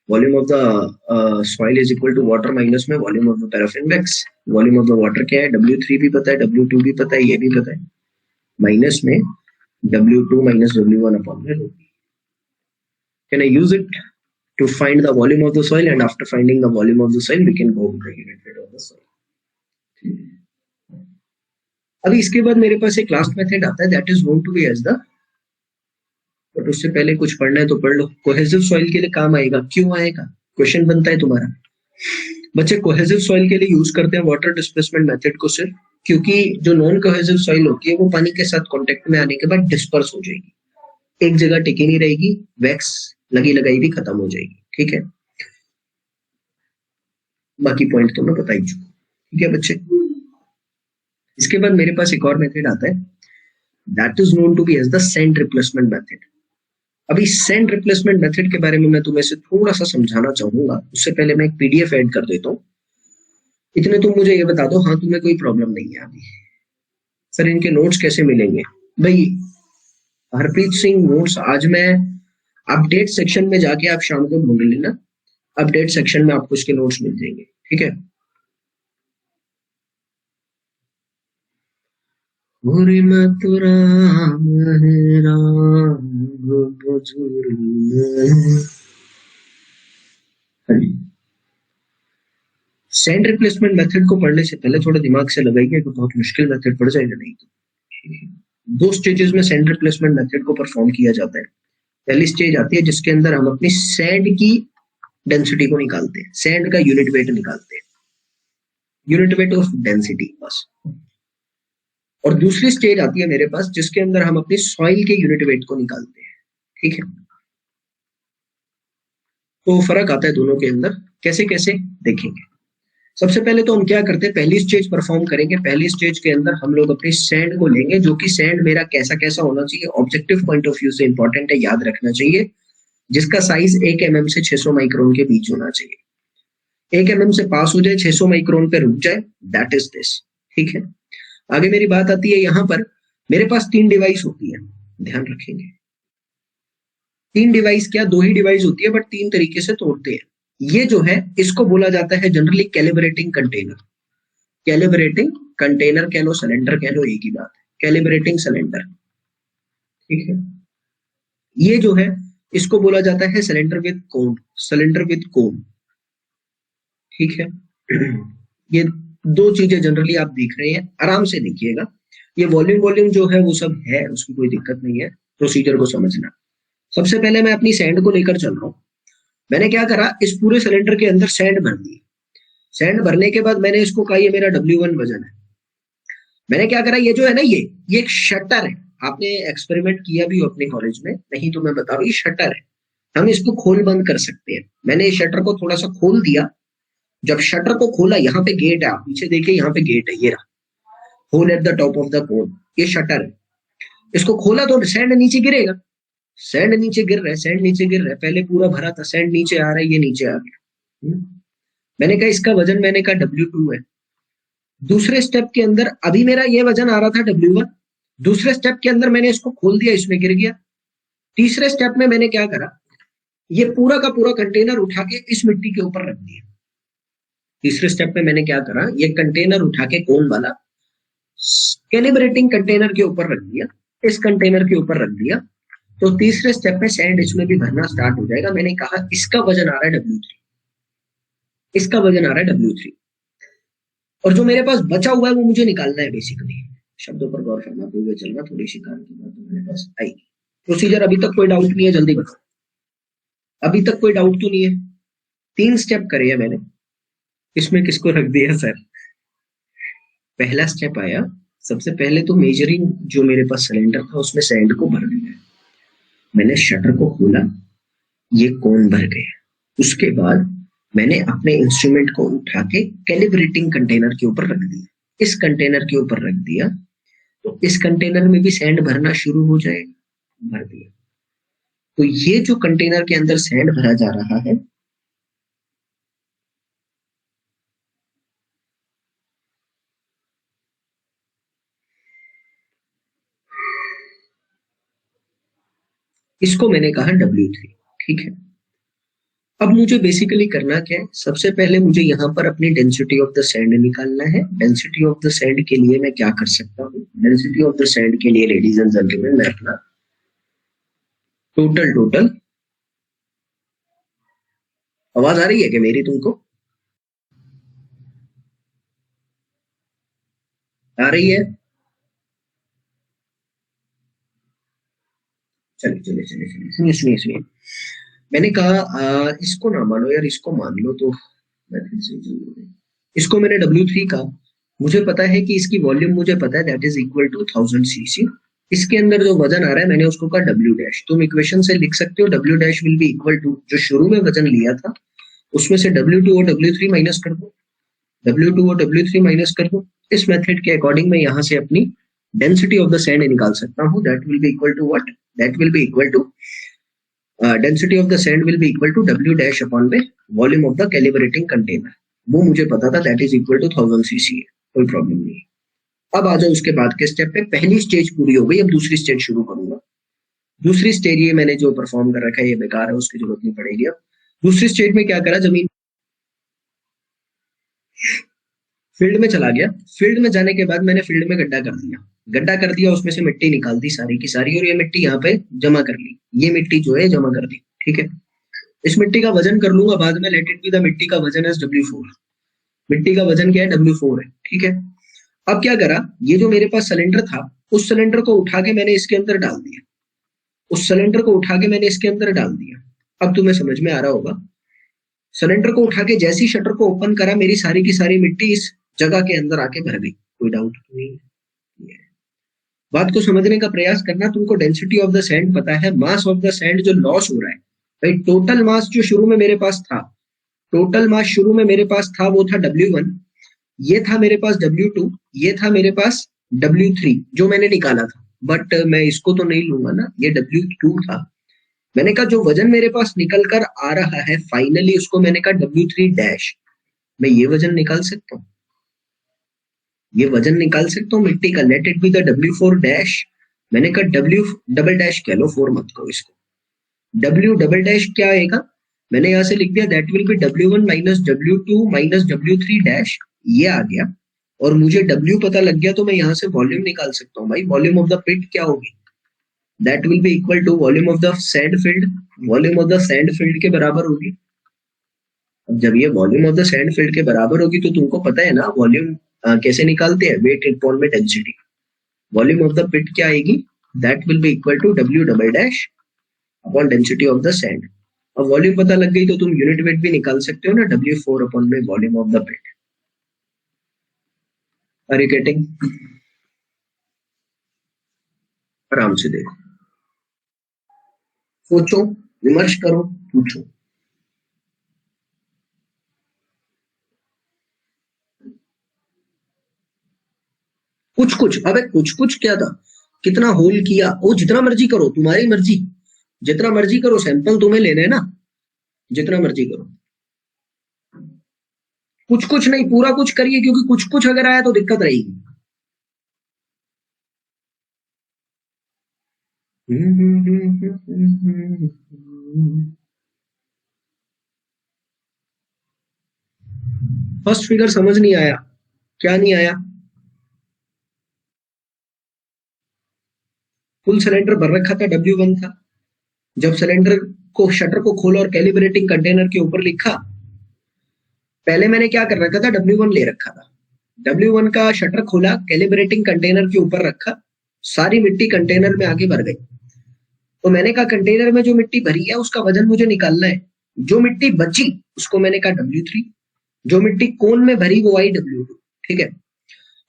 volume of the soil is equal to water minus में volume of the paraffin bags. Volume of the water क्या है, W3 भी पता है, W2 भी पता है, ये भी पता है, माइनस में W2 माइनस W1 अपॉन में rho. Can I use it to find the volume of the soil, and after finding the volume of the soil we can go with the unit weight of the soil. अभी इसके बाद मेरे पास एक last method आता है that is known to be as the, but उससे पहले कुछ पढ़ना है तो पढ़ लो। कोहेसिव सॉइल के लिए काम आएगा, क्यों आएगा, क्वेश्चन बनता है तुम्हारा। बच्चे कोहेसिव सॉइल के लिए यूज करते हैं वाटर डिस्प्लेसमेंट मेथड को सिर्फ क्योंकि जो नॉन कोहेसिव सॉइल होती है वो पानी के साथ कांटेक्ट में आने के बाद डिस्पर्स हो जाएगी, एक जगह टिकी नहीं रहेगी, वैक्स लगी लगाई भी खत्म हो जाएगी, ठीक है। बाकी पॉइंट तो मैं बता ही चुका, ठीक है बच्चे। इसके बाद मेरे पास एक और मेथड आता है that is known to be as the sand replacement method. अभी सैंड रिप्लेसमेंट मेथड के बारे में मैं तुम्हें से थोड़ा सा समझाना चाहूंगा, उससे पहले मैं एक PDF ऐड कर देता हूँ। इतने तुम मुझे ये बता दो, हाँ तुम्हें कोई प्रॉब्लम नहीं है अभी। सर इनके नोट्स कैसे मिलेंगे, भाई हरप्रीत सिंह नोट्स आज मैं अपडेट सेक्शन में जाके आप शाम को ढूंढ लेना, अपडेट सेक्शन में आपको इसके नोट्स मिल जाएंगे, ठीक है। सैंड रिप्लेसमेंट मेथड को पढ़ने से पहले थोड़ा दिमाग से लगाइए कि बहुत मुश्किल मेथड पड़ जाएगा नहीं तो। 2 स्टेजेस में सैंड रिप्लेसमेंट मेथड को परफॉर्म किया जाता है। पहली स्टेज आती है जिसके अंदर हम अपनी सैंड की डेंसिटी को निकालते हैं, सैंड का यूनिट वेट निकालते हैं, यूनिट वेट ऑफ डेंसिटी बस। और दूसरी स्टेज आती है मेरे पास जिसके अंदर हम अपनी सॉइल के यूनिट वेट को निकालते हैं, ठीक है। तो फर्क आता है दोनों के अंदर, कैसे कैसे देखेंगे। सबसे पहले तो हम क्या करते हैं, पहली स्टेज परफॉर्म करेंगे। पहली स्टेज के अंदर हम लोग अपनी सैंड को लेंगे, जो कि सैंड मेरा कैसा कैसा होना चाहिए, ऑब्जेक्टिव पॉइंट ऑफ व्यू से इंपॉर्टेंट है, याद रखना चाहिए, जिसका साइज 1 mm से 600 माइक्रोन के बीच होना चाहिए। 1 mm से पास हो जाए, 600 माइक्रोन पे रुक जाए, दैट इज दिस, ठीक है। आगे मेरी बात आती है, यहां पर मेरे पास 3 डिवाइस होती है, ध्यान रखेंगे। 3 डिवाइस क्या, 2 ही डिवाइस होती है, बट 3 तरीके से तोड़ते हैं। ये जो है इसको बोला जाता है generally calibrating container. Calibrating container कह लो, सिलेंडर कह लो, एक ही बात है, कैलिब्रेटिंग सिलेंडर, ठीक है। ये जो है इसको बोला जाता है cylinder with cone, cylinder with cone, ठीक है। ये 2 चीजें जनरली आप देख रहे हैं, आराम से देखिएगा। ये वॉल्यूम जो है वो सब है, उसकी कोई दिक्कत नहीं है, प्रोसीजर को समझना। सबसे पहले मैं अपनी सैंड को लेकर चल रहा हूं। मैंने क्या करा, इस पूरे सिलेंडर के अंदर सैंड भर दी। सैंड भरने के बाद मैंने इसको कहा ये मेरा W1 वजन है। मैंने क्या करा, ये जो है ना, ये एक शटर है। आपने एक्सपेरिमेंट किया भी हो अपने कॉलेज में, नहीं तो मैं बता रहा हूँ, ये शटर है, हम इसको खोल बंद कर सकते हैं। मैंने इस शटर को थोड़ा सा खोल दिया। जब शटर को खोला, यहाँ पे गेट है, आप पीछे देखिए, यहाँ पे गेट है, ये रहा, hole at the top of the cone, ये शटर है। इसको खोला तो सैंड नीचे गिरेगा, सैंड नीचे गिर रहा है, सैंड नीचे गिर रहा है। पहले पूरा भरा था, सैंड नीचे आ रहा है, ये नीचे आ गया। मैंने कहा इसका वजन, मैंने कहा W2 है। दूसरे स्टेप के अंदर अभी मेरा ये वजन आ रहा था W1, दूसरे स्टेप के अंदर मैंने इसको खोल दिया, इसमें गिर गया। तीसरे स्टेप में मैंने क्या करा, ये पूरा का पूरा कंटेनर उठा के इस मिट्टी के ऊपर रख दिया। तीसरे स्टेप में मैंने क्या करा, ये कंटेनर उठा के कोन वाला कैलिब्रेटिंग कंटेनर के ऊपर रख दिया, इस कंटेनर के ऊपर रख दिया। तो तीसरे स्टेप में सैंड इसमें भी भरना स्टार्ट हो जाएगा। मैंने कहा इसका वजन आ रहा है W3, इसका वजन आ रहा है W3, और जो मेरे पास बचा हुआ है वो मुझे निकालना है। बेसिकली शब्दों पर गौर फरमाते हुए चलना, थोड़ी सी काम की बात मेरे पास आएगी। प्रोसीजर अभी तक कोई डाउट नहीं है, जल्दी बताओ, अभी तक कोई डाउट तो नहीं है? 3 स्टेप करे हैं मैंने, इसमें किसको रख दिया सर? पहला स्टेप आया, सबसे पहले तो मेजरिंग जो मेरे पास सिलेंडर था उसमें सैंड को भर दिया। मैंने शटर को खोला, ये कोन भर गया। उसके बाद मैंने अपने इंस्ट्रूमेंट को उठा के कैलिब्रेटिंग कंटेनर के ऊपर रख दिया, इस कंटेनर के ऊपर रख दिया। तो इस कंटेनर में भी सैंड भरना शुरू हो जाएगा, भर दिया। तो ये जो कंटेनर के अंदर सैंड भरा जा रहा है, इसको मैंने कहा W3, ठीक है। अब मुझे बेसिकली करना क्या है, सबसे पहले मुझे यहाँ पर अपनी डेंसिटी ऑफ द सैंड निकालना है। डेंसिटी ऑफ द सैंड के लिए मैं क्या कर सकता हूँ, डेंसिटी ऑफ द सैंड के लिए लेडीज एंड जेंटलमैन, मैं अपना टोटल आवाज आ रही है क्या मेरी तुमको? आ रही है? चलिए सुनिए। मैंने कहा इसको ना मानो यार, इसको मान लो। तो मैं फिर से इसको मैंने W3 का, मुझे पता है कि इसकी वॉल्यूम मुझे पता है, that is equal to 1000 cc। इसके अंदर जो वजन आ रहा है मैंने उसको कहा W'। तुम इक्वेशन से लिख सकते हो W' will be equal to, जो शुरू में वजन लिया था उसमें से W2 और W3 माइनस कर दो, W2 और W3 माइनस कर दो। इस मेथड के अकॉर्डिंग मैं यहाँ से अपनी डेंसिटी ऑफ द सैंड निकाल सकता हूँ। That will be equal to what, that will be equal to density of the sand will be equal to W' upon में volume of the calibrating container. वो मुझे पता था, that is equal to 1000 cc है, कोई problem नहीं है। अब आ जाओ उसके बाद के स्टेप पे। पहली स्टेज पूरी हो गई, अब दूसरी स्टेज शुरू करूंगा। दूसरी स्टेज ये मैंने जो परफॉर्म कर रखा है ये बेकार है, उसकी जरूरत नहीं पड़ेगी। अब दूसरी स्टेज में क्या करा, जमीन फील्ड में चला गया। फील्ड में जाने के बाद मैंने फील्ड में गड्ढा कर दिया, उसमें से मिट्टी निकाल दी सारी की सारी, और ये मिट्टी यहाँ पे जमा कर ली। ये मिट्टी जो है जमा कर दी, ठीक है। इस मिट्टी का वजन कर लूंगा बाद में, लेट इट बी द मिट्टी का वजन है W4। मिट्टी का वजन क्या है, W4 है, ठीक है। अब क्या करा, ये जो मेरे पास सिलेंडर था, उस सिलेंडर को उठा के मैंने इसके अंदर डाल दिया, उस सिलेंडर को उठा के मैंने इसके अंदर डाल दिया। अब तुम्हें समझ में आ रहा होगा, सिलेंडर को उठा के जैसी शटर को ओपन करा, मेरी सारी की सारी मिट्टी इस जगह के अंदर आके भर गई। कोई डाउट तो नहीं है? बात को समझने का प्रयास करना। तुमको डेंसिटी ऑफ द सैंड पता है, मास ऑफ द सैंड जो लॉस हो रहा है भाई, टोटल मास जो शुरू में मेरे पास था, टोटल मास शुरू में मेरे पास था वो था W1, ये था मेरे पास W2, ये था मेरे पास W3 जो मैंने निकाला था, बट मैं इसको तो नहीं लूंगा ना, ये W2 था। मैंने कहा जो वजन मेरे पास निकल कर आ रहा है फाइनली, उसको मैंने कहा W3 डैश। मैं ये वजन निकाल सकता हूँ, ये वजन निकाल सकता हूँ मिट्टी का, let it be the W4 dash. मैंने कहा W डबल डैश कह लो, 4 मत करो इसको। W डबल डैश क्या आएगा, मैंने यहां से लिख दिया that will B W1 minus W2 minus W3 dash, ये आ गया। और मुझे W पता लग गया तो मैं यहां से वॉल्यूम निकाल सकता हूँ भाई। वॉल्यूम ऑफ द पिट क्या होगी, that will be equal to volume of the sand field. Volume of the sand field के बराबर होगी। अब जब ये volume of the sand field के बराबर होगी तो तुमको पता है ना वॉल्यूम कैसे निकालते हैं, वेट अपॉन में density. Volume of the pit क्या आएगी, that will be equal to W double dash upon density of the sand. अब वॉल्यूम पता लग गई तो तुम यूनिट वेट भी निकाल सकते हो ना, W4 अपॉन में volume of the pit. Are you getting? आराम से देखो, सोचो, विमर्श करो, पूछो। कुछ कुछ, अबे कुछ कुछ क्या था, कितना होल किया, वो जितना मर्जी करो, तुम्हारी मर्जी, जितना मर्जी करो, सैंपल तुम्हें लेने ना, जितना मर्जी करो। कुछ कुछ नहीं, पूरा कुछ करिए, क्योंकि कुछ कुछ अगर आया तो दिक्कत रहेगी। फर्स्ट फिगर समझ नहीं आया, क्या नहीं आया? फुल सिलेंडर भर रखा था, W1 था। जब सिलेंडर को शटर को खोला और कैलिब्रेटिंग कंटेनर के ऊपर लिखा, पहले मैंने क्या कर रखा था, W1 ले रखा था। W1 का शटर खोला, कैलिब्रेटिंग कंटेनर के ऊपर रखा, सारी मिट्टी कंटेनर में आगे भर गई। तो मैंने कहा कंटेनर में जो मिट्टी भरी है उसका वजन मुझे निकालना है। जो मिट्टी बची उसको मैंने कहा W3, जो मिट्टी कोन में भरी वो आई W2। ठीक है,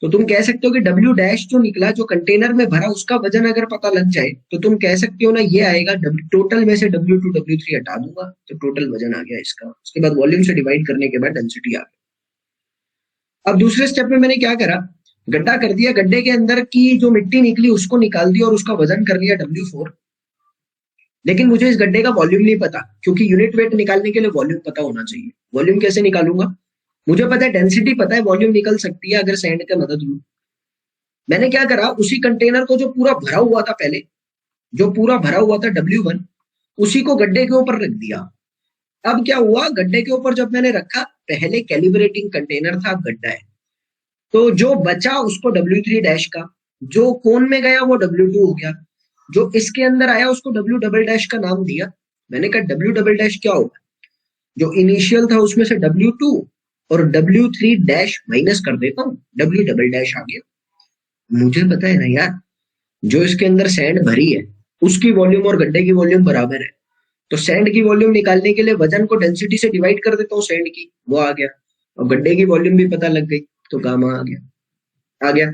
तो तुम कह सकते हो कि W डैश जो निकला, जो कंटेनर में भरा, उसका वजन अगर पता लग जाए तो तुम कह सकते हो ना, ये आएगा टोटल में से W2 W3 हटा दूंगा तो टोटल वजन आ गया इसका। उसके बाद वॉल्यूम से डिवाइड करने के बाद डेंसिटी आ गई। अब दूसरे स्टेप में मैंने क्या करा, गड्ढा कर दिया, गड्ढे के अंदर की जो मिट्टी निकली उसको निकाल दिया और उसका वजन कर लिया W4। लेकिन मुझे इस गड्ढे का वॉल्यूम नहीं पता, क्योंकि यूनिट वेट निकालने के लिए वॉल्यूम पता होना चाहिए। वॉल्यूम कैसे निकालूंगा, मुझे पता है डेंसिटी पता है, वॉल्यूम निकल सकती है अगर सैंड का मदद लूं। मैंने क्या करा, उसी कंटेनर को जो पूरा भरा हुआ था, पहले जो पूरा भरा हुआ था W1, उसी को गड्ढे के ऊपर रख दिया। अब क्या हुआ, गड्ढे के ऊपर जब मैंने रखा, पहले कैलिब्रेटिंग कंटेनर था, अब गड्ढा है, तो जो बचा उसको W3 डैश का, जो कोन में गया वो W2 हो गया, जो इसके अंदर आया उसको W डबल डैश का नाम दिया। मैंने कहा W डबल डैश क्या होगा, जो इनिशियल था उसमें से W2 और W3 डैश माइनस कर देता हूँ, W डबल डैश आ गया। मुझे पता है ना यार, जो इसके अंदर सैंड भरी है उसकी वॉल्यूम और गड्ढे की वॉल्यूम बराबर है, तो सैंड की वॉल्यूम निकालने के लिए वजन को डेंसिटी से डिवाइड कर देता हूँ सैंड की, वो आ गया। और गड्ढे की वॉल्यूम भी पता लग गई तो गामा आ गया, आ गया,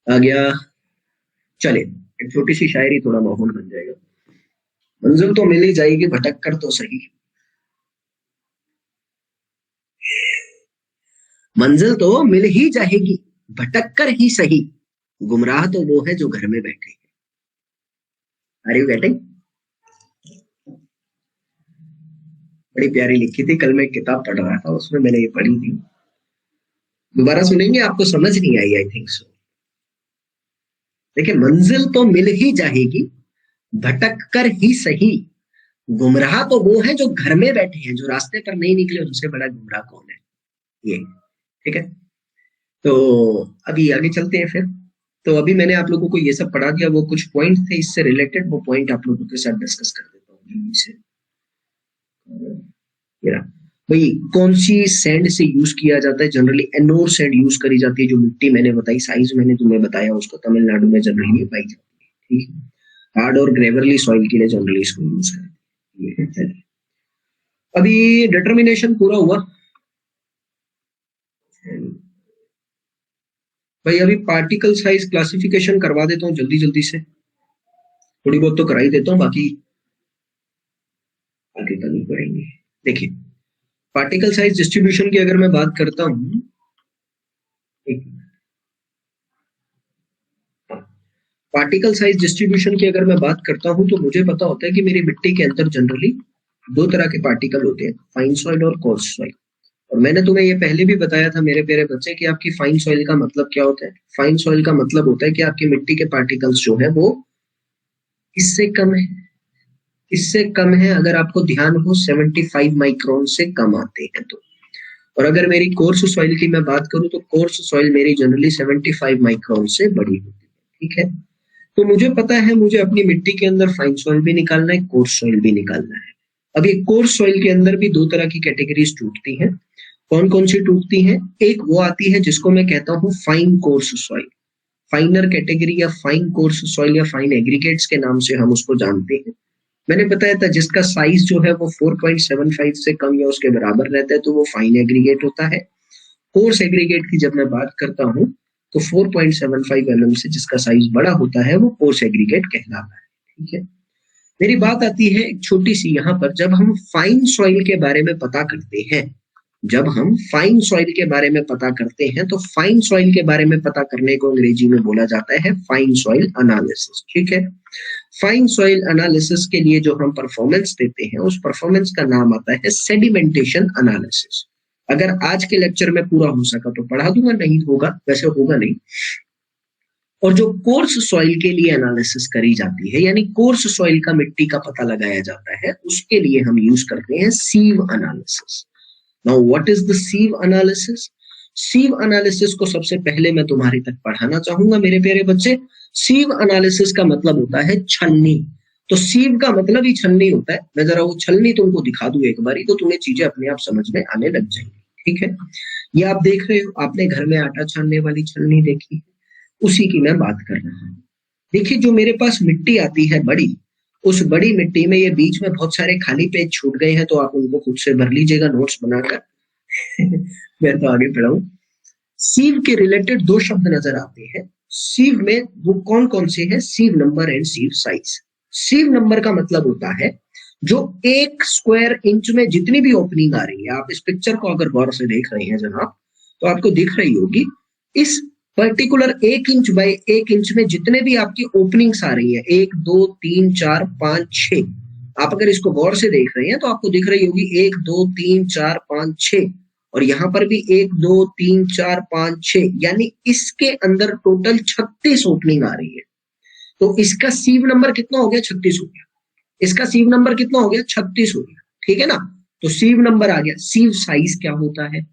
आ गया। चले, एक छोटी सी शायरी, थोड़ा माहौल बन जाएगा। मंजिल तो मिल ही जाएगी, भटक कर तो सही, मंजिल तो मिल ही जाएगी, भटक कर ही सही, गुमराह तो वो है जो घर में बैठे। Are you getting? बड़ी प्यारी लिखी थी, कल मैं एक किताब पढ़ रहा था, उसमें मैंने ये पढ़ी थी। दोबारा सुनेंगे, आपको समझ नहीं आई, आई थिंक सो। देखिए, मंजिल तो मिल ही जाएगी, भटक कर ही सही, गुमराह तो वो है जो घर में बैठे हैं, जो रास्ते पर नहीं निकले उनसे बड़ा गुमराह कौन है, ये। ठीक है, तो अभी आगे चलते हैं फिर। तो अभी मैंने आप लोगों को ये सब पढ़ा दिया, वो कुछ पॉइंट थे इससे रिलेटेड, वो पॉइंट आप लोगों के साथ डिस्कस कर देता हूँ से। भाई, कौन सी सैंड से यूज किया जाता है जनरली, एनोर सैंड यूज करी जाती है। जो मिट्टी मैंने बताई, साइज मैंने तुम्हें बताया, उसको तमिलनाडु में जनरली पाई जाती है। ठीक है, हार्ड और ग्रेवरली सॉइल के लिए जनरली इसको यूज करते हैं। अभी डिटर्मिनेशन पूरा हुआ भाई। अभी पार्टिकल साइज क्लासिफिकेशन करवा देता हूँ जल्दी जल्दी से, थोड़ी बहुत तो करा ही देता हूँ, बाकी आगे करनी पड़ेंगे। देखिए पार्टिकल साइज डिस्ट्रीब्यूशन की अगर मैं बात करता हूँ, पार्टिकल साइज डिस्ट्रीब्यूशन की अगर मैं बात करता हूं तो मुझे पता होता है कि मेरी मिट्टी के अंदर जनरली दो तरह के पार्टिकल होते हैं, फाइन सॉइल और कोर्स सॉइल। और मैंने तुम्हें ये पहले भी बताया था मेरे प्यारे बच्चे कि आपकी फाइन सॉइल का मतलब क्या होता है। फाइन सॉइल का मतलब होता है कि आपकी मिट्टी के पार्टिकल्स जो है वो इससे कम है, इससे कम है। अगर आपको ध्यान हो 75 माइक्रोन से कम आते हैं तो। और अगर मेरी कोर्स सॉइल की मैं बात करूं तो कोर्स सॉइल मेरी जनरली 75 माइक्रोन से बड़ी होती है। ठीक है, तो मुझे पता है मुझे अपनी मिट्टी के अंदर फाइन सॉइल भी निकालना है, कोर्स सॉइल भी निकालना है। अब ये कोर्स सॉइल के अंदर भी दो तरह की कैटेगरीज टूटती हैं। कौन कौन सी टूटती हैं? एक वो आती है जिसको मैं कहता हूँ फाइन कोर्स सॉइल, फाइनर कैटेगरी या फाइन कोर्स सॉइल या फाइन एग्रीगेट्स के नाम से हम उसको जानते हैं। मैंने बताया था जिसका साइज जो है वो 4.75 से कम या उसके बराबर रहता है तो वो फाइन एग्रीगेट होता है। कोर्स एग्रीगेट की जब मैं बात करता हूँ तो 4.75 mm से जिसका साइज बड़ा होता है वो कोर्स एग्रीगेट कहलाता है। ठीक है, मेरी बात आती है एक छोटी सी यहाँ पर, जब हम फाइन सॉइल के बारे में पता करते हैं, जब हम फाइन सॉइल के बारे में पता करते हैं तो फाइन सॉइल के बारे में पता करने को अंग्रेजी में बोला जाता है फाइन सॉइल एनालिसिस। ठीक है, फाइन सॉइल एनालिसिस के लिए जो हम परफॉर्मेंस देते हैं उस परफॉर्मेंस का नाम आता है सेडिमेंटेशन एनालिसिस। अगर आज के लेक्चर में पूरा हो सका तो पढ़ा दूंगा, नहीं होगा वैसे होगा नहीं। और जो कोर्स सॉइल के लिए एनालिसिस करी जाती है, यानी कोर्स सॉइल का मिट्टी का पता लगाया जाता है, उसके लिए हम यूज करते हैं sieve analysis. Now what is the sieve analysis? Sieve analysis को सबसे पहले मैं तुम्हारे तक पढ़ाना चाहूंगा मेरे प्यारे बच्चे। सीव एनालिसिस का मतलब होता है छलनी। तो सीव का मतलब ही छलनी होता है। मैं जरा वो छलनी तुमको दिखा दूं एक बारी तो तुम्हें चीजें अपने आप समझ में आने लग जाएंगी। ठीक है, ये आप देख रहे हो, आपने घर में आटा छानने वाली छलनी देखी है, उसी की मैं बात कर रहा हूँ। देखिए जो मेरे पास मिट्टी आती है बड़ी, उस बड़ी मिट्टी में ये बीच में बहुत सारे खाली पेज छूट गए हैं तो आप उनको खुद से भर लीजिएगा नोट्स बनाकर। मैं तो आगे पढ़ाऊं। सीव के रिलेटेड दो शब्द नजर आते हैं। सीव में वो कौन कौन से हैं? सीव नंबर एंड सीव साइज। सीव नंबर का मतलब होता है जो 1 स्क्वायर इंच में जितनी भी ओपनिंग आ रही है, आप इस पिक्चर को अगर गौर से देख रहे हैं जनाब तो आपको दिख रही होगी, इस पर्टिकुलर 1 इंच बाय 1 इंच में जितने भी आपकी ओपनिंग्स आ रही है, 1 2 3 4 5 6, आप अगर इसको गौर से देख रहे हैं तो आपको दिख रही होगी 1 2 3 4 5 6, और यहां पर भी 1 2 3 4 5 6, यानी इसके अंदर टोटल 36 ओपनिंग आ रही है। तो इसका सीव नंबर कितना हो गया? 36 हो गया। इसका सीव नंबर कितना हो गया? 36 हो गया। ठीक है ना, तो सीव नंबर आ गया। सीव साइज क्या होता है?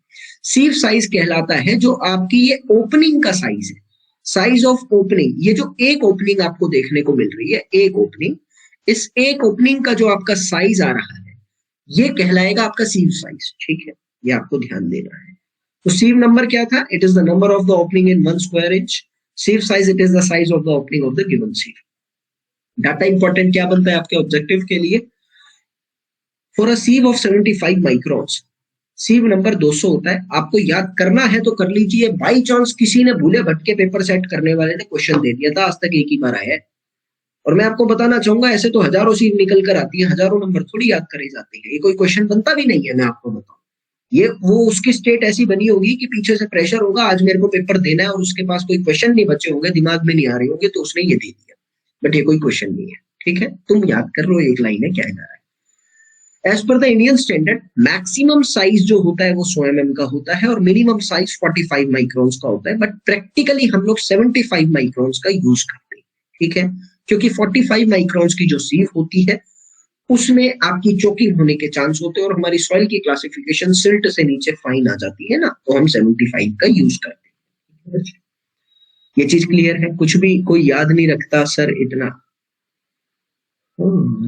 सीव साइज कहलाता है जो आपकी ये ओपनिंग का साइज है, साइज ऑफ ओपनिंग। ये जो एक ओपनिंग आपको देखने को मिल रही है, एक ओपनिंग, इस एक ओपनिंग का जो आपका साइज आ रहा है ये कहलाएगा आपका सीव साइज। ठीक है, ये आपको ध्यान देना है। तो सीव नंबर क्या था? It is the number of the opening in 1 square inch. Sieve size, it is the size of the opening of the given sieve. Data important क्या बनता है आपके ऑब्जेक्टिव के लिए? For a sieve of 75 microns, sieve number 200 होता है। आपको याद करना है तो कर लीजिए। बाई चांस किसी ने भूले भटके पेपर सेट करने वाले ने क्वेश्चन दे दिया था, आज तक एक ही बार आया है। और मैं आपको बताना चाहूंगा ऐसे तो हजारों सीव निकल कर आती है, हजारों नंबर थोड़ी याद करे जाते हैं। ये कोई क्वेश्चन बनता भी नहीं है, मैं आपको बताऊं। ये वो उसकी स्टेट ऐसी बनी होगी कि पीछे से प्रेशर होगा, आज मेरे को पेपर देना है और उसके पास कोई क्वेश्चन नहीं बचे होंगे, दिमाग में नहीं आ रहे होंगे, तो उसने ये दे दिया। बट ये कोई क्वेश्चन नहीं है। ठीक है, तुम याद कर लो एक लाइन है क्या जा रहा है। As per the Indian standard maximum size जो होता है वो 100 mm का होता है और मिनिमम साइज 45 माइक्रोन्स का होता है। बट प्रैक्टिकली हम लोग 75 माइक्रोन्स का यूज करते हैं। ठीक है, क्योंकि 45 माइक्रोन्स की जो सीव होती है उसमें आपकी चोकिंग होने के चांस होते हैं और हमारी सॉइल की क्लासिफिकेशन सिल्ट से नीचे फाइन आ जाती है ना, तो हम 75 का यूज करते हैं। ये चीज क्लियर है? कुछ भी कोई याद नहीं रखता सर इतना,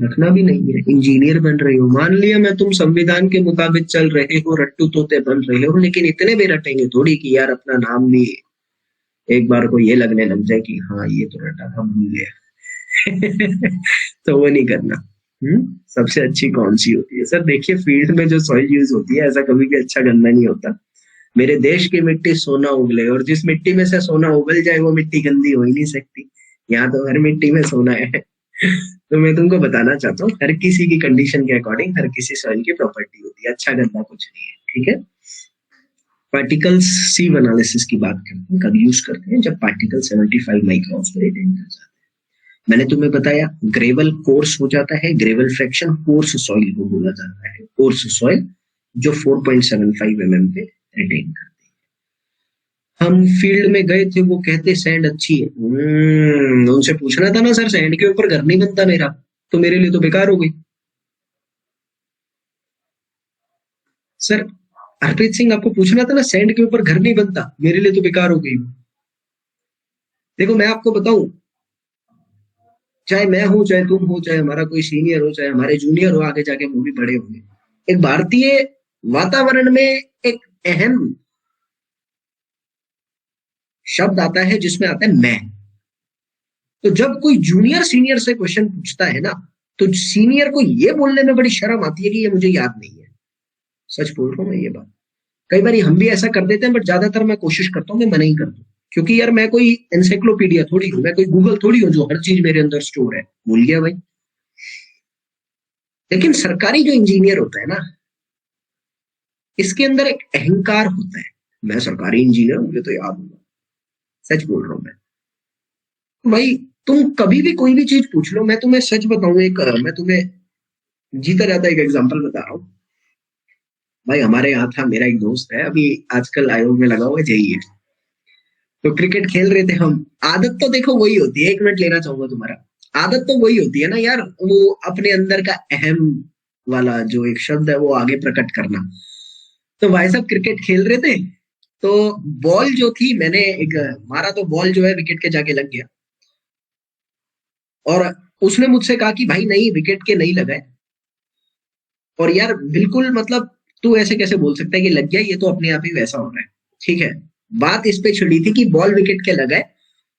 रखना भी नहीं है। इंजीनियर बन रहे हो, मान लिया मैं तुम संविधान के मुताबिक चल रहे हो, रट्टू तोते बन रहे हो, लेकिन इतने भी रटेंगे थोड़ी कि यार अपना नाम भी एक बार को ये लगने लग जाए कि हाँ ये तो रटा था, भूल गया। तो वो नहीं करना। सबसे अच्छी कौन सी होती है? सर देखिए, फील्ड में जो सॉइल यूज होती है ऐसा कभी भी अच्छा गंदा नहीं होता। मेरे देश की मिट्टी सोना उगले, और जिस मिट्टी में से सोना उगल जाए वो मिट्टी गंदी हो ही नहीं सकती। यहाँ तो हर मिट्टी में सोना है। तो मैं तुमको बताना चाहता हूँ, हर किसी की कंडीशन के अकॉर्डिंग हर किसी सॉइल की प्रॉपर्टी होती है, अच्छा गंदा कुछ नहीं है। ठीक है। पार्टिकल्स सीव एनालिसिस की बात करते हैं, कब यूज करते हैं? जब पार्टिकल 75 माइक्रॉन्स पर अटेन कर जाते हैं। मैंने तुम्हें बताया ग्रेवल कोर्स हो जाता है, ग्रेवल फ्रैक्शन कोर्स सॉइल को बोला जाता है, कोर्स सॉइल जो 4.75 mm पे अटेन करते हैं। हम फील्ड में गए थे, वो कहते सैंड अच्छी है। उनसे पूछना था ना, सर सैंड के ऊपर घर नहीं बनता मेरा, तो मेरे लिए तो बेकार हो गई। सर हरप्रीत सिंह, आपको पूछना था ना, सैंड के ऊपर घर नहीं बनता, मेरे लिए तो बेकार हो गई। देखो मैं आपको बताऊं, चाहे मैं हूं, चाहे तुम हो, चाहे हमारा कोई सीनियर हो, चाहे हमारे जूनियर हो, आगे जाके वो भी बड़े होंगे, एक भारतीय वातावरण में एक अहम शब्द आता है जिसमें आता है मैं। तो जब कोई जूनियर सीनियर से क्वेश्चन पूछता है ना, तो सीनियर को ये बोलने में बड़ी शर्म आती है कि ये मुझे याद नहीं है। सच बोल रहा हूं मैं ये बात। कई बार हम भी ऐसा कर देते हैं, बट ज्यादातर मैं कोशिश करता हूँ कि मैं नहीं कर दूं, क्योंकि यार मैं कोई एनसाइक्लोपीडिया थोड़ी हूँ, मैं कोई गूगल थोड़ी हूँ जो हर चीज मेरे अंदर स्टोर है। भूल गया भाई। लेकिन सरकारी जो इंजीनियर होता है ना, इसके अंदर एक अहंकार होता है, मैं सरकारी इंजीनियर हूं, मुझे तो याद होगा। सच बोल रहा हूं मैं भाई। तुम कभी भी कोई भी चीज पूछ लो, मैं तुम्हें सच बताऊं, मैं तुम्हें जीता जाता एक एग्जांपल बता रहा हूँ भाई। हमारे यहाँ था, मेरा एक दोस्त है, अभी आजकल आयोग में लगा हुआ जेई है, तो क्रिकेट खेल रहे थे हम। आदत तो देखो वही होती है, 1 मिनट लेना चाहूंगा तुम्हारा। आदत तो वही होती है ना यार, वो अपने अंदर का अहम वाला जो एक शब्द है वो आगे प्रकट करना। तो भाई साहब क्रिकेट खेल रहे थे, तो बॉल जो थी, मैंने एक मारा, तो बॉल जो है विकेट के जाके लग गया। और उसने मुझसे कहा कि भाई नहीं, विकेट के नहीं लगा है। और यार बिल्कुल मतलब, तू ऐसे कैसे बोल सकता है कि लग गया, ये तो अपने आप ही वैसा हो रहा है। ठीक है, बात इस पे छिड़ी थी कि बॉल विकेट के लगा है,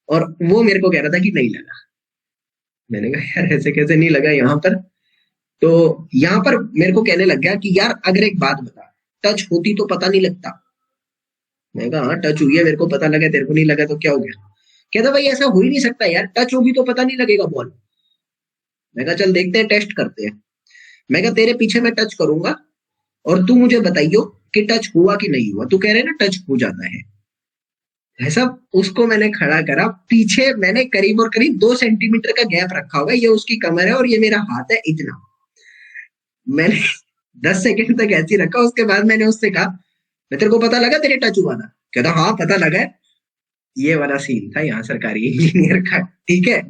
और वो मेरे को कह रहा था कि नहीं लगा। मैंने कहा यार ऐसे कैसे नहीं लगा यहाँ पर? तो यहाँ पर मेरे को कहने लग गया कि यार अगर एक बात बता, टच होती तो पता नहीं लगता। मैंने कहा हाँ टच हुई है, मेरे को पता लगा, तेरे को नहीं लगा तो क्या हो गया? कहता भाई ऐसा हो ही नहीं सकता यार, टच होगी तो पता नहीं लगेगा बॉल। मैं कहा चल देखते हैं, टेस्ट करते हैं। मैं कहा तेरे पीछे मैं टच करूंगा और तू मुझे बताइयो कि टच हुआ कि नहीं हुआ। तू कह रहे ना टच हो जाता है, ऐसा। उसको मैंने खड़ा करा, पीछे मैंने करीब और करीब 2 सेंटीमीटर का गैप रखा होगा, ये उसकी कमर है और ये मेरा हाथ है, इतना। मैंने 10 सेकंड तक ऐसे ही रखा, उसके बाद मैंने उससे कहा मैं तेरे को पता लगा तेरे टच हुआ था? कहता हाँ पता लगा है। ये वाला सीन था यहाँ सरकारी इंजीनियर का। ठीक है,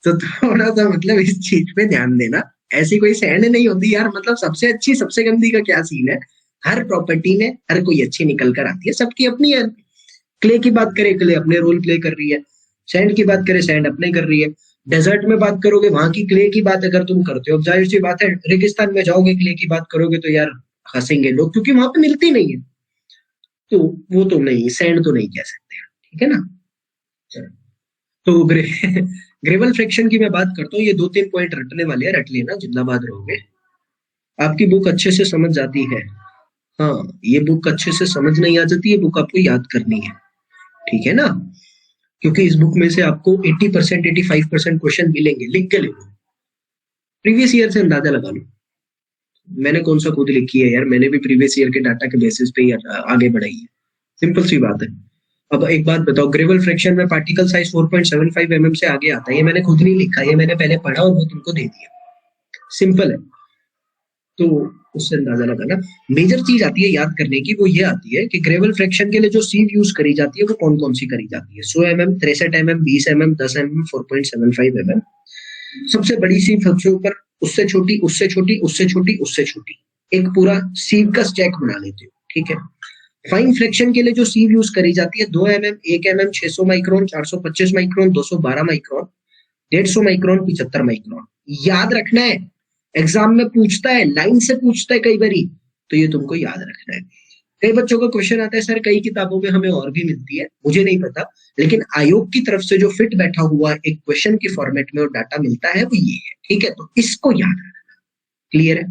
तो थोड़ा सा मतलब इस चीज पे ध्यान देना। ऐसी कोई सैंड नहीं होती यार, मतलब सबसे अच्छी सबसे गंदी का क्या सीन है, हर प्रॉपर्टी में हर कोई अच्छी निकल कर आती है, सबकी अपनी है। क्ले की बात करें, क्ले अपने रोल प्ले कर रही है। सैंड की बात करें, सैंड अपने कर रही है। डेजर्ट में बात करोगे, वहां की क्ले की बात अगर तुम करते हो, जाहिर सी बात है रेगिस्तान में जाओगे, क्ले की बात करोगे तो यार हंसेंगे लोग, क्योंकि वहां पे मिलती नहीं है। तो वो तो नहीं, सैंड तो नहीं कह सकते। ठीक है ना? चलो, तो ग्रेवल फ्रैक्शन की मैं बात करता हूँ। ये 2-3 पॉइंट रटने वाले हैं, रट लेना, जिंदाबाद रहोगे। आपकी बुक अच्छे से समझ जाती है। हाँ, ये बुक अच्छे से समझ नहीं आ जाती है, बुक आपको याद करनी है। ठीक है ना? क्योंकि इस बुक में से आपको 80% 85% क्वेश्चन मिलेंगे, लिख के लिखो। प्रीवियस ईयर से अंदाजा लगा लो। मैंने कौन सा खुद लिखी है यार, मैंने भी प्रीवियस ईयर के डाटा के बेसिस पे ही आगे बढ़ाई है। सिंपल सी बात है। अब एक बात बताओ, ग्रेवल फ्रैक्शन में पार्टिकल साइज 4.75 mm से आगे आता है। ये मैंने खुद नहीं लिखा, ये मैंने पहले पढ़ा और वो तुमको दे दिया। सिंपल है, तो उससे अंदाजा लगाना। मेजर चीज आती है याद करने की, वो ये आती है कि ग्रेवल फ्रैक्शन के लिए जो सीव यूज करी जाती है वो कौन कौन सी करी जाती है। 100 mm, 63 mm, 20 mm, 10 mm, 4.75 mm। सबसे बड़ी सीव सबसे ऊपर, उससे छोटी, उससे छोटी, उससे छोटी, उससे छोटी, एक पूरा सीव का स्टैक बना लेते हो। ठीक है। फाइन फ्रैक्शन के लिए जो सीव यूज करी जाती है 2 mm, 1 mm, 600 micron, 425 micron, 212 micron, 150 micron, 75 micron. याद रखना है, एग्जाम में पूछता है, लाइन से पूछता है कई बारी, तो ये तुमको याद रखना है। कई बच्चों का क्वेश्चन आता है सर कई किताबों में हमें और भी मिलती है, मुझे नहीं पता, लेकिन आयोग की तरफ से जो फिट बैठा हुआ एक क्वेश्चन के फॉर्मेट में और डाटा मिलता है वो ये है, ठीक है, तो इसको याद रखना। क्लियर है,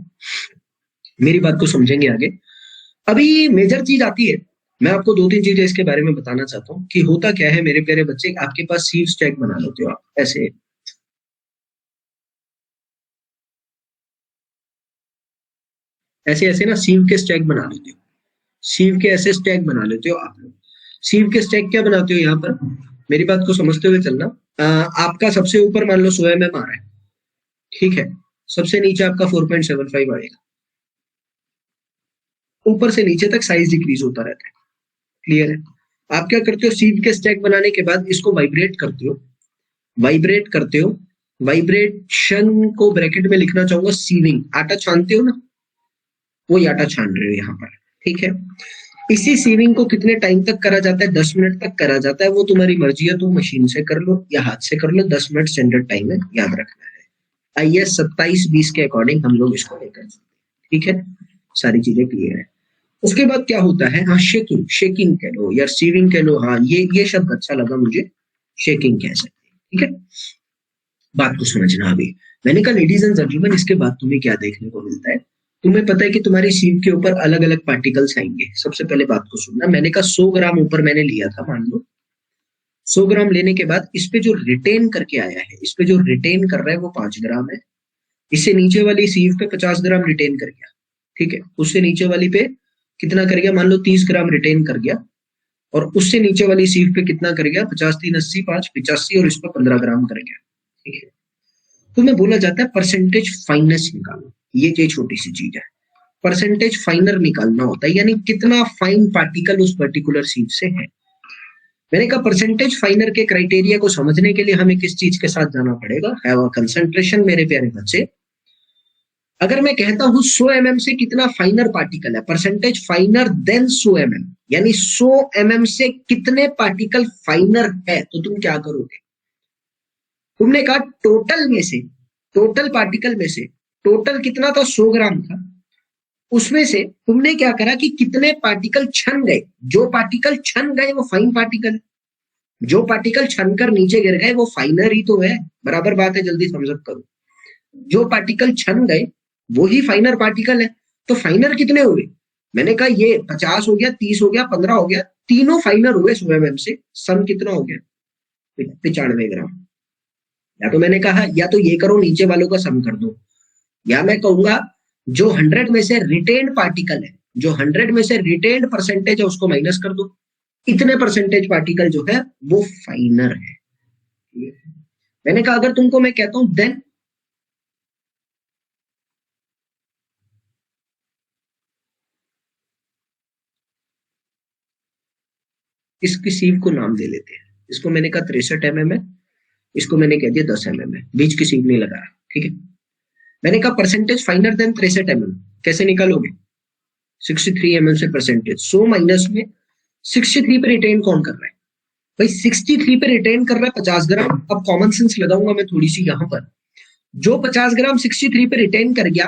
मेरी बात को समझेंगे आगे। अभी मेजर चीज आती है, मैं आपको 2-3 चीजें इसके बारे में बताना चाहता हूँ कि होता क्या है मेरे प्यारे बच्चे, आपके पास सीव स्टैक बना लेते हो आप ऐसे, ऐसे ऐसे ना सीव के स्टैक बना लेते हो, सीव के ऐसे स्टैक बना लेते हो आप लोग। सीव के स्टैक क्या बनाते हो यहाँ पर, मेरी बात को समझते हुए चलना। आपका सबसे ऊपर मान लो 100 mm आ रहा है, ठीक है, सबसे नीचे आपका 4.75 आएगा, ऊपर से नीचे तक साइज डिक्रीज होता रहता है। क्लियर है, आप क्या करते हो, सीव के स्टैक बनाने के बाद इसको वाइब्रेट करते हो, वाइब्रेट करते हो, वाइब्रेशन को ब्रैकेट में लिखना चाहूंगा सीविंग, आटा छानते हो ना, वो आटा छान रहे हो यहाँ पर, ठीक है। इसी सीविंग को कितने टाइम तक करा जाता है, 10 मिनट तक करा जाता है, वो तुम्हारी मर्जी है, तुम मशीन से कर लो या हाथ से कर लो, 10 मिनट स्टैंडर्ड टाइम है, याद रखना है। IS 27-20 के अकॉर्डिंग हम लोग इसको लेकर, ठीक है, सारी चीजें क्लियर है। उसके बाद क्या होता है, हाँ शेकिंग, शेकिंग कह लो या सीविंग कह लो, हाँ ये शब्द अच्छा लगा मुझे, शेकिंग कह सकते हैं, ठीक है। बात को समझना अभी, मैंने कहा लेडीज एंड जेंटलमैन, इसके बाद तुम्हें क्या देखने को मिलता है, तुम्हें पता है कि तुम्हारी सीव के ऊपर अलग अलग पार्टिकल्स आएंगे। सबसे पहले बात को सुनना, मैंने कहा 100 ग्राम ऊपर मैंने लिया था, मान लो 100 ग्राम लेने के बाद इस पे जो रिटेन करके आया है, इस पे जो रिटेन कर रहा है वो 5 ग्राम है, इससे नीचे वाली सीव पे 50 ग्राम रिटेन कर गया, ठीक है, उससे नीचे वाली पे कितना कर गया, मान लो 30 ग्राम रिटेन कर गया, और उससे नीचे वाली सीव पे कितना कर गया, 50 3 80 5 85, और इस पर 15 ग्राम कर गया, ठीक है। तुम्हें बोला जाता है परसेंटेज फाइननेस निकालो, ये छोटी सी चीज है, परसेंटेज फाइनर निकालना होता है, यानी कितना फाइन पार्टिकल उस पर्टिकुलर सीव से है। मैंने कहा परसेंटेज फाइनर के क्राइटेरिया को समझने के लिए हमें किस चीज के साथ जाना पड़ेगा, हैव अ कंसंट्रेशन मेरे प्यारे बच्चे। अगर मैं कहता हूं 100 mm से कितना फाइनर पार्टिकल है, परसेंटेज फाइनर देन 100 mm, यानी 100 mm से कितने पार्टिकल फाइनर है, तो तुम क्या करोगे, तुमने कहा टोटल में से, टोटल पार्टिकल में से, टोटल कितना था 100 ग्राम था, उसमें से तुमने क्या करा कि कितने पार्टिकल छन गए, जो पार्टिकल छन गए वो फाइन पार्टिकल, जो पार्टिकल छन कर नीचे गिर गए वो फाइनर ही तो है, बराबर बात है, जल्दी समझ करो, जो पार्टिकल छन गए वो ही फाइनर पार्टिकल है। तो फाइनर कितने हुए, मैंने कहा ये 50 हो गया, 30 हो गया, 15 हो गया, तीनों फाइनर हुए 100 mm से, सम कितना हो गया 95 ग्राम। या तो मैंने कहा या तो ये करो नीचे वालों का सम कर दो, या मैं कहूंगा जो 100 में से रिटेन्ड पार्टिकल है, जो 100 में से रिटेन्ड परसेंटेज है उसको माइनस कर दो, इतने परसेंटेज पार्टिकल जो है वो फाइनर है। मैंने कहा अगर तुमको मैं कहता हूं देन, इसकी सीव को नाम दे लेते हैं, इसको मैंने कहा 63 mm है, इसको मैंने कह दिया 10 mm है, बीच की सीव नहीं लगाया, ठीक है। मैंने कहा परसेंटेज फाइनर देन 63 mm, कैसे निकालोगे, 63 mm से परसेंटेज 100 माइनस में 63 पे रिटेन कौन कर रहा है भाई, 63 पे रिटेन कर रहा है 50 ग्राम। अब कॉमन सेंस लगाऊंगा मैं थोड़ी सी यहां पर, जो 50 ग्राम 63 पे रिटेन कर गया,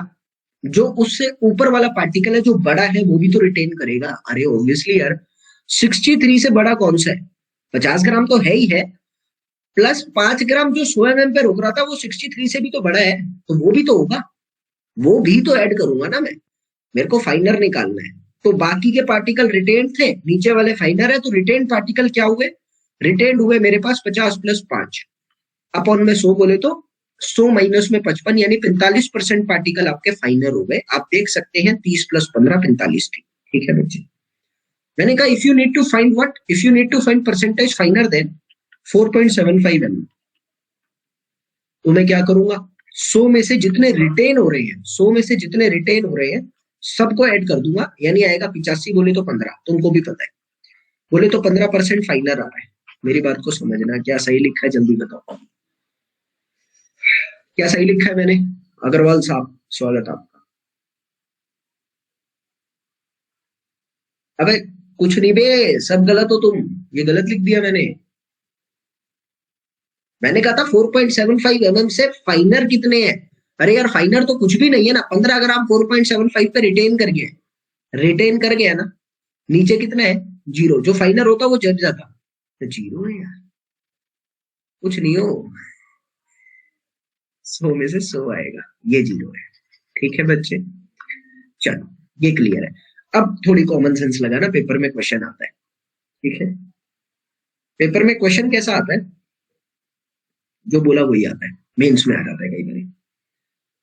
जो उससे ऊपर वाला पार्टिकल है जो बड़ा है वो भी तो रिटेन करेगा। अरे ऑब्वियसली यार, 63 से बड़ा कौन सा है, 50 ग्राम तो है ही है, प्लस 5 ग्राम जो 100 mm पे रोक रहा था वो 63 से भी तो बड़ा है, तो वो भी तो होगा, वो भी तो ऐड करूंगा ना मैं, मेरे को फाइनर निकालना है। तो बाकी के पार्टिकल रिटेन थे, नीचे वाले फाइनर है, तो रिटेन पार्टिकल क्या हुए, रिटेन हुए मेरे पास 50 + 5 अपॉन में 100 बोले तो 100 माइनस में 55, यानी 45% पार्टिकल आपके फाइनर हो गए। आप देख सकते हैं 30 + 15 45, ठीक है बच्चे। मैंने कहा if you need to find what, if you need to find percentage finer than 4.75 mm, तो मैं क्या करूंगा, 100 में से जितने रिटेन हो रहे हैं, 100 में से जितने रिटेन हो रहे हैं सबको ऐड कर दूंगा, यानी आएगा 85 बोले तो 15, तुमको भी पता है, बोले तो 15% फाइनर आ रहा है। मेरी बात को समझना, क्या सही लिखा है जल्दी बताओ, क्या सही लिखा है मैंने, अग्रवाल साहब स्वागत आपका। अबे कुछ नहीं बे, सब गलत हो तुम, ये गलत लिख दिया मैंने। मैंने कहा था 4.75 mm से फाइनर कितने हैं, अरे यार फाइनर तो कुछ भी नहीं है ना, 15 ग्राम 4.75 पे रिटेन कर गया, रिटेन कर गया ना, नीचे कितना है 0, जो फाइनल होता वो जब जाता तो 0 है यार, कुछ नहीं हो, 100 में से 100 आएगा, ये 0 है। ठीक है बच्चे, चलो ये क्लियर है। अब थोड़ी कॉमन सेंस लगाना, पेपर में क्वेश्चन आता है। ठीक है, पेपर में क्वेश्चन कैसा आता है, जो बोला वही आता है, मेंस में आ जाता है कई बार।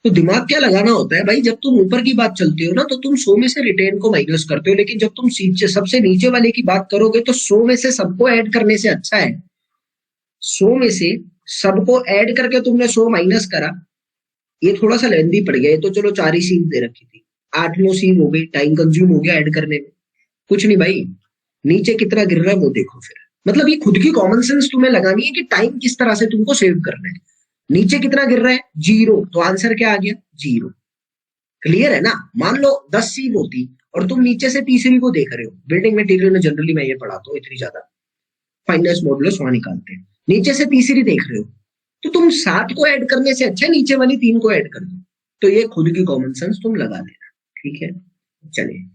तो दिमाग क्या लगाना होता है भाई, जब तुम ऊपर की बात चलती हो ना तो तुम 100 में से रिटेन को माइनस करते हो, लेकिन जब तुम सबसे नीचे वाले की बात करोगे तो 100 में से सबको ऐड करने से अच्छा है 100 में से सबको ऐड करके तुमने 100 माइनस करा, ये थोड़ा सा लेंदी पड़ गया। ये तो चलो 4 ही सीन दे रखी थी, 8-9 सीन हो गई, टाइम कंज्यूम हो गया ऐड करने में। कुछ नहीं भाई, नीचे कितना गिर रहा है वो देखो फिर। मतलब ये खुद की कॉमन सेंस तुम्हें लगानी है कि टाइम किस तरह से तुमको सेव करना है। नीचे कितना गिर रहा है 0, तो आंसर क्या आ गया 0। क्लियर है ना। मान लो 10 सीन होती और तुम नीचे से तीसरी को देख रहे हो, बिल्डिंग मटेरियल में जनरली मैं ये पढ़ाता हूँ, इतनी ज्यादा फाइनेंस मॉडुलस वहां निकालते हैं, नीचे से तीसरी देख रहे हो तो तुम 7 को ऐड करने से अच्छा नीचे वाली 3 को ऐड कर दो। तो ये खुद की कॉमन सेंस तुम लगा लेना। ठीक है, चलिए